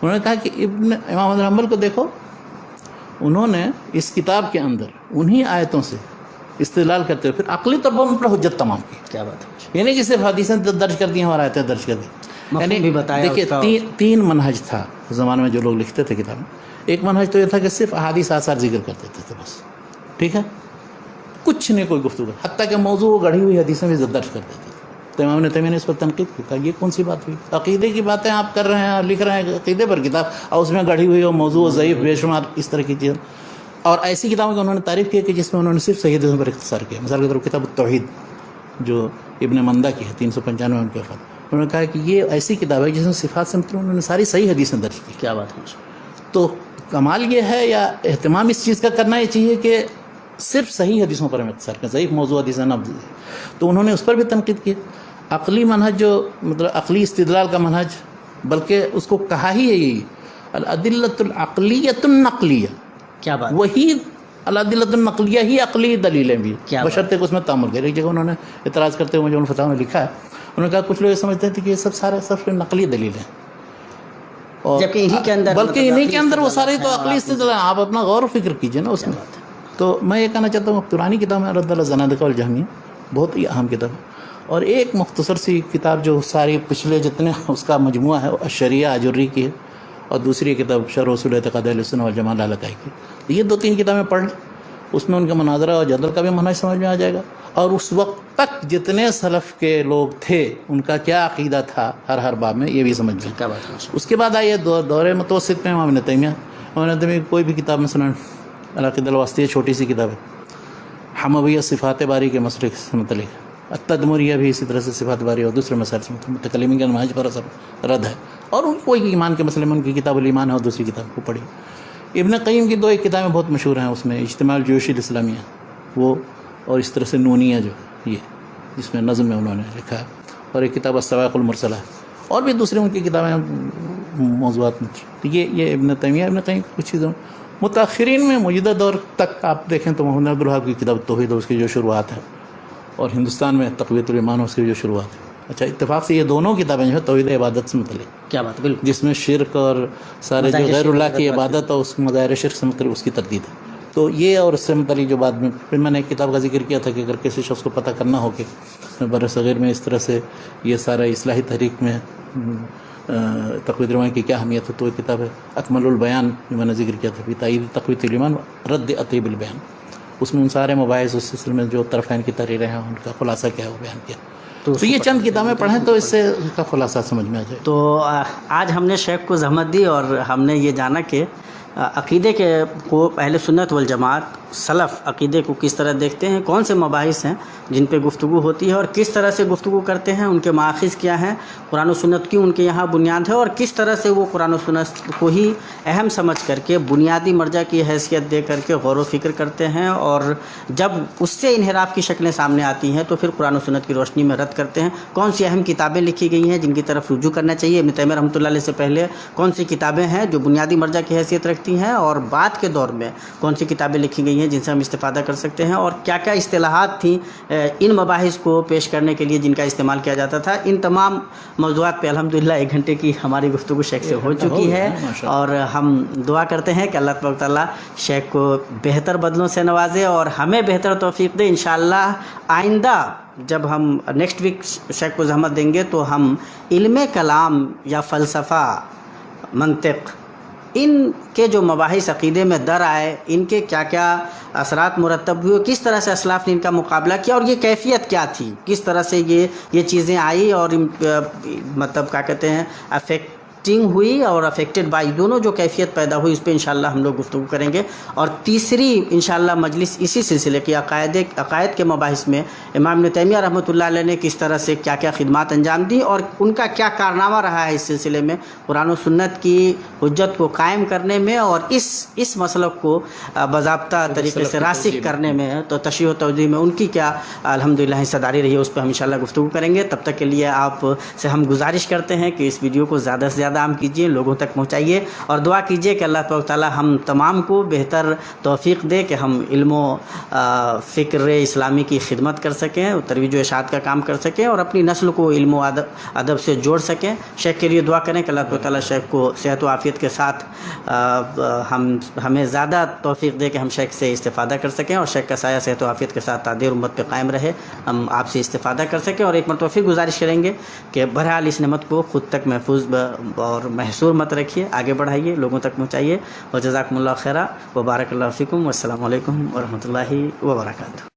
انہوں نے کہا کہ امام احمد حنبل کو دیکھو، انہوں نے اس کتاب کے اندر انہی آیتوں سے استدلال کرتے ہوئے پھر عقلی طور پر ان پر حجت تمام کی. کیا بات ہے! یعنی کہ صرف حدیثیں درج کر دی ہیں اور آیتیں درج کر دی. یعنی دیکھیے 3 منہج تھا اس زمانے میں جو لوگ لکھتے تھے کتابیں. ایک منہج تو یہ تھا کہ صرف احادیث آثار ذکر کرتے تھے بس، ٹھیک ہے، کچھ نہیں کوئی گفتگو، حتیٰ کہ موضوع گڑھی ہوئی حدیثیں بھی درج کر دیتے تھے. تو امام تیمیہ نے اس پر تنقید کی، کہا یہ کون سی بات ہوئی؟ عقیدے کی باتیں آپ کر رہے ہیں، لکھ رہے ہیں عقیدے پر کتاب اور اس میں گڑھی ہوئی اور موضوع ضعیف بے شمار اس طرح کی چیز. اور ایسی کتابوں کی انہوں نے تعریف کی کہ جس میں انہوں نے صرف صحیح حدیثوں پر اختصار کیا. مثال کے طور پر کتاب التوحید جو ابن مندہ کی ہے، 395 ان کے وفات. انہوں نے کہا کہ یہ ایسی کتاب ہے جس میں صفات سے متعلق انہوں نے ساری صحیح حدیثیں درج کی. کیا بات ہے! تو کمال یہ ہے یا اہتمام اس چیز کا کرنا یہ چاہیے کہ صرف صحیح حدیثوں پر ہم اختصار کریں، ضعیف موضوع حدیثیں نہ. تو انہوں نے اس پر بھی تنقید کی. عقلی منہج جو مطلب عقلی استدلال کا منہج، بلکہ اس کو کہا ہی ہے یہی الادلۃ العقلیۃ النقلیہ. کیا بات! وہی الادلۃ النقلیہ ہی عقلی دلیلیں بھی، بشرطے کہ اس میں تعامل کرے. ایک جگہ انہوں نے اعتراض کرتے ہوئے جو الفتاوی میں لکھا ہے، انہوں نے کہا کچھ لوگ یہ سمجھتے تھے کہ یہ سب نقلی دلیلیں، اور جبکہ انہی کے اندر بلکہ انہی کے اندر وہ سارے تو عقلی استدلال. آپ اپنا غور و فکر کیجئے نا اس میں. تو میں یہ کہنا چاہتا ہوں پرانی کتاب ہے رد علی الزنادقہ والجہمیہ، بہت ہی اہم کتاب ہے. اور ایک مختصر سی کتاب جو ساری پچھلے جتنے اس کا مجموعہ ہے الشریعہ اجری کی ہے، اور دوسری کتاب شرح اصول اعتقاد اہل السنہ والجماعہ لالکائی کی. یہ 2-3 کتابیں پڑھ لیں اس میں ان کا مناظرہ اور جدل کا بھی منہج سمجھ میں آ جائے گا، اور اس وقت تک جتنے سلف کے لوگ تھے ان کا کیا عقیدہ تھا ہر باب میں یہ بھی سمجھ میں کیا بات ہے۔ اس کے بعد آئیے دور متوسط میں امام ابن تیمیہ کی کوئی بھی کتاب مثلا العقیدہ الواسطیہ چھوٹی سی کتاب ہے، حمویہ صفات باری کے مسلک سے متعلق، التدمریہ بھی اسی طرح سے صفات باری اور دوسرے مسائل سے متکلمین کے نمائش پر اثر رد ہے، اور ان کوئی ایمان کے مسئلے میں ان کی کتاب الایمان ہے اور دوسری کتاب کو پڑھی۔ ابن قیم کی 2 کتابیں بہت مشہور ہیں، اس میں اجتماع الجیوش الاسلامیہ وہ، اور اس طرح سے نونیہ جو یہ جس میں نظم میں انہوں نے لکھا ہے، اور ایک کتاب الصواعق المرسلہ، اور بھی دوسری ان کی کتابیں موضوعات میں۔ تو یہ ابن تیمیہ ابن قیم کی کچھ چیزیں۔ متاخرین میں موجودہ دور تک آپ دیکھیں تو محمد عبد الوہاب کی کتاب توحید، اس کی جو شروعات ہے، اور ہندوستان میں تقویۃ الایمان، اس کی جو شروعات ہے۔ اچھا، اتفاق سے یہ دونوں کتابیں جو ہے توحید عبادت سے متعلق، کیا بات، بالکل، جس میں شرک اور سارے جو غیر اللہ کی عبادت اور اس مظاہر شرک سے متعلق اس کی تردید ہے۔ تو یہ اور اس سے متعلق جو بعد میں پھر میں نے ایک کتاب کا ذکر کیا تھا کہ اگر کسی شخص کو پتہ کرنا ہو کہ بر صغیر میں اس طرح سے یہ سارا اصلاحی تحریک میں تقویۃ الایمان کی کیا اہمیت ہے، تو یہ کتاب ہے اکمل البیان، جو میں نے ذکر کیا تھا، فی تائید تقویۃ الایمان رد اطیب البیان۔ اس میں ان سارے مباحث اس سلسلے میں جو طرفین کی تحریریں ہیں ان کا خلاصہ کیا ہے وہ بیان کیا۔ تو یہ چند کتابیں پڑھیں تو اس سے اس کا خلاصہ سمجھ میں آ جائے۔ تو آج ہم نے شیخ کو زحمت دی اور ہم نے یہ جانا کہ عقیدے کے کو اہل سنت والجماعت سلف عقیدے کو کس طرح دیکھتے ہیں، کون سے مباحث ہیں جن پہ گفتگو ہوتی ہے اور کس طرح سے گفتگو کرتے ہیں، ان کے مآخذ کیا ہیں، قرآن و سنت کی ان کے یہاں بنیاد ہے، اور کس طرح سے وہ قرآن و سنت کو ہی اہم سمجھ کر کے بنیادی مرجع کی حیثیت دے کر کے غور و فکر کرتے ہیں، اور جب اس سے انحراف کی شکلیں سامنے آتی ہیں تو پھر قرآن و سنت کی روشنی میں رد کرتے ہیں۔ کون سی اہم کتابیں لکھی گئی ہیں جن کی طرف رجوع کرنا چاہیے، ابن تیمیہ رحمۃ اللہ علیہ سے پہلے کون سی کتابیں ہیں جو بنیادی مرجع کی حیثیت رکھتی ہیں، اور بعد کے دور میں کون سی کتابیں لکھی گئی ہیں جن سے ہم استفادہ کر سکتے ہیں، اور کیا کیا اصطلاحات تھیں ان مباحث کو پیش کرنے کے لیے جن کا استعمال کیا جاتا تھا۔ ان تمام موضوعات پہ الحمدللہ 1 گھنٹے کی ہماری گفتگو شیخ سے ہو چکی ہے، اور ہم دعا کرتے ہیں کہ اللہ تبارک تعالیٰ شیخ کو بہتر بدلوں سے نوازے اور ہمیں بہتر توفیق دے۔ انشاءاللہ آئندہ جب ہم نیکسٹ ویک شیخ کو زحمت دیں گے تو ہم علم کلام یا فلسفہ، منطق، ان کے جو مباحث عقیدے میں در آئے، ان کے کیا کیا اثرات مرتب ہوئے، کس طرح سے اسلاف نے ان کا مقابلہ کیا، اور یہ کیفیت کیا تھی، کس طرح سے یہ چیزیں آئی، اور مطلب کیا کہتے ہیں افیکٹنگ ہوئی اور افیکٹڈ بائی، دونوں جو کیفیت پیدا ہوئی اس پہ انشاءاللہ ہم لوگ گفتگو کریں گے۔ اور تیسری انشاءاللہ مجلس اسی سلسلے کی عقائد کے مباحث میں امام ابن تیمیہ رحمۃ اللہ علیہ نے کس طرح سے کیا کیا خدمات انجام دی اور ان کا کیا کارنامہ رہا ہے اس سلسلے میں قرآن و سنت کی حجت کو قائم کرنے میں اور اس مسلک کو باضابطہ طریقے سے راسخ کرنے میں، تو تشریح و توضیح میں ان کی کیا الحمدللہ حصہ داری رہی ہے، اس پہ ہم انشاءاللہ گفتگو کریں گے۔ تب تک کے لیے آپ سے ہم گزارش کرتے ہیں کہ اس ویڈیو کو زیادہ سے زیادہ عام کیجیے، لوگوں تک پہنچائیے، اور دعا کیجیے کہ اللہ تبارک تعالیٰ ہم تمام کو بہتر توفیق دے کہ ہم علم و فکر اسلامی کی خدمت کر سکیں، ترویج و اشاعت کا کام کر سکیں، اور اپنی نسل کو علم و ادب سے جوڑ سکیں۔ شیخ کے لیے دعا کریں کہ اللہ تبارک تعالیٰ شیخ کو صحت و عافیت کے ساتھ ہمیں زیادہ توفیق دے کہ ہم شیخ سے استفادہ کر سکیں، اور شیخ کا سایہ صحت و عافیت کے ساتھ تعدیر امت پہ قائم رہے، ہم آپ سے استفادہ کر سکیں۔ اور ایک مرتبہ پھر گزارش کریں گے کہ بہرحال اس نعمت کو خود تک محفوظ اور محصور مت رکھیے، آگے بڑھائیے، لوگوں تک پہنچائیے۔ اور جزاکم اللہ خیرہ و بارک اللہ فیکم، والسلام علیکم ورحمۃ اللہ وبرکاتہ۔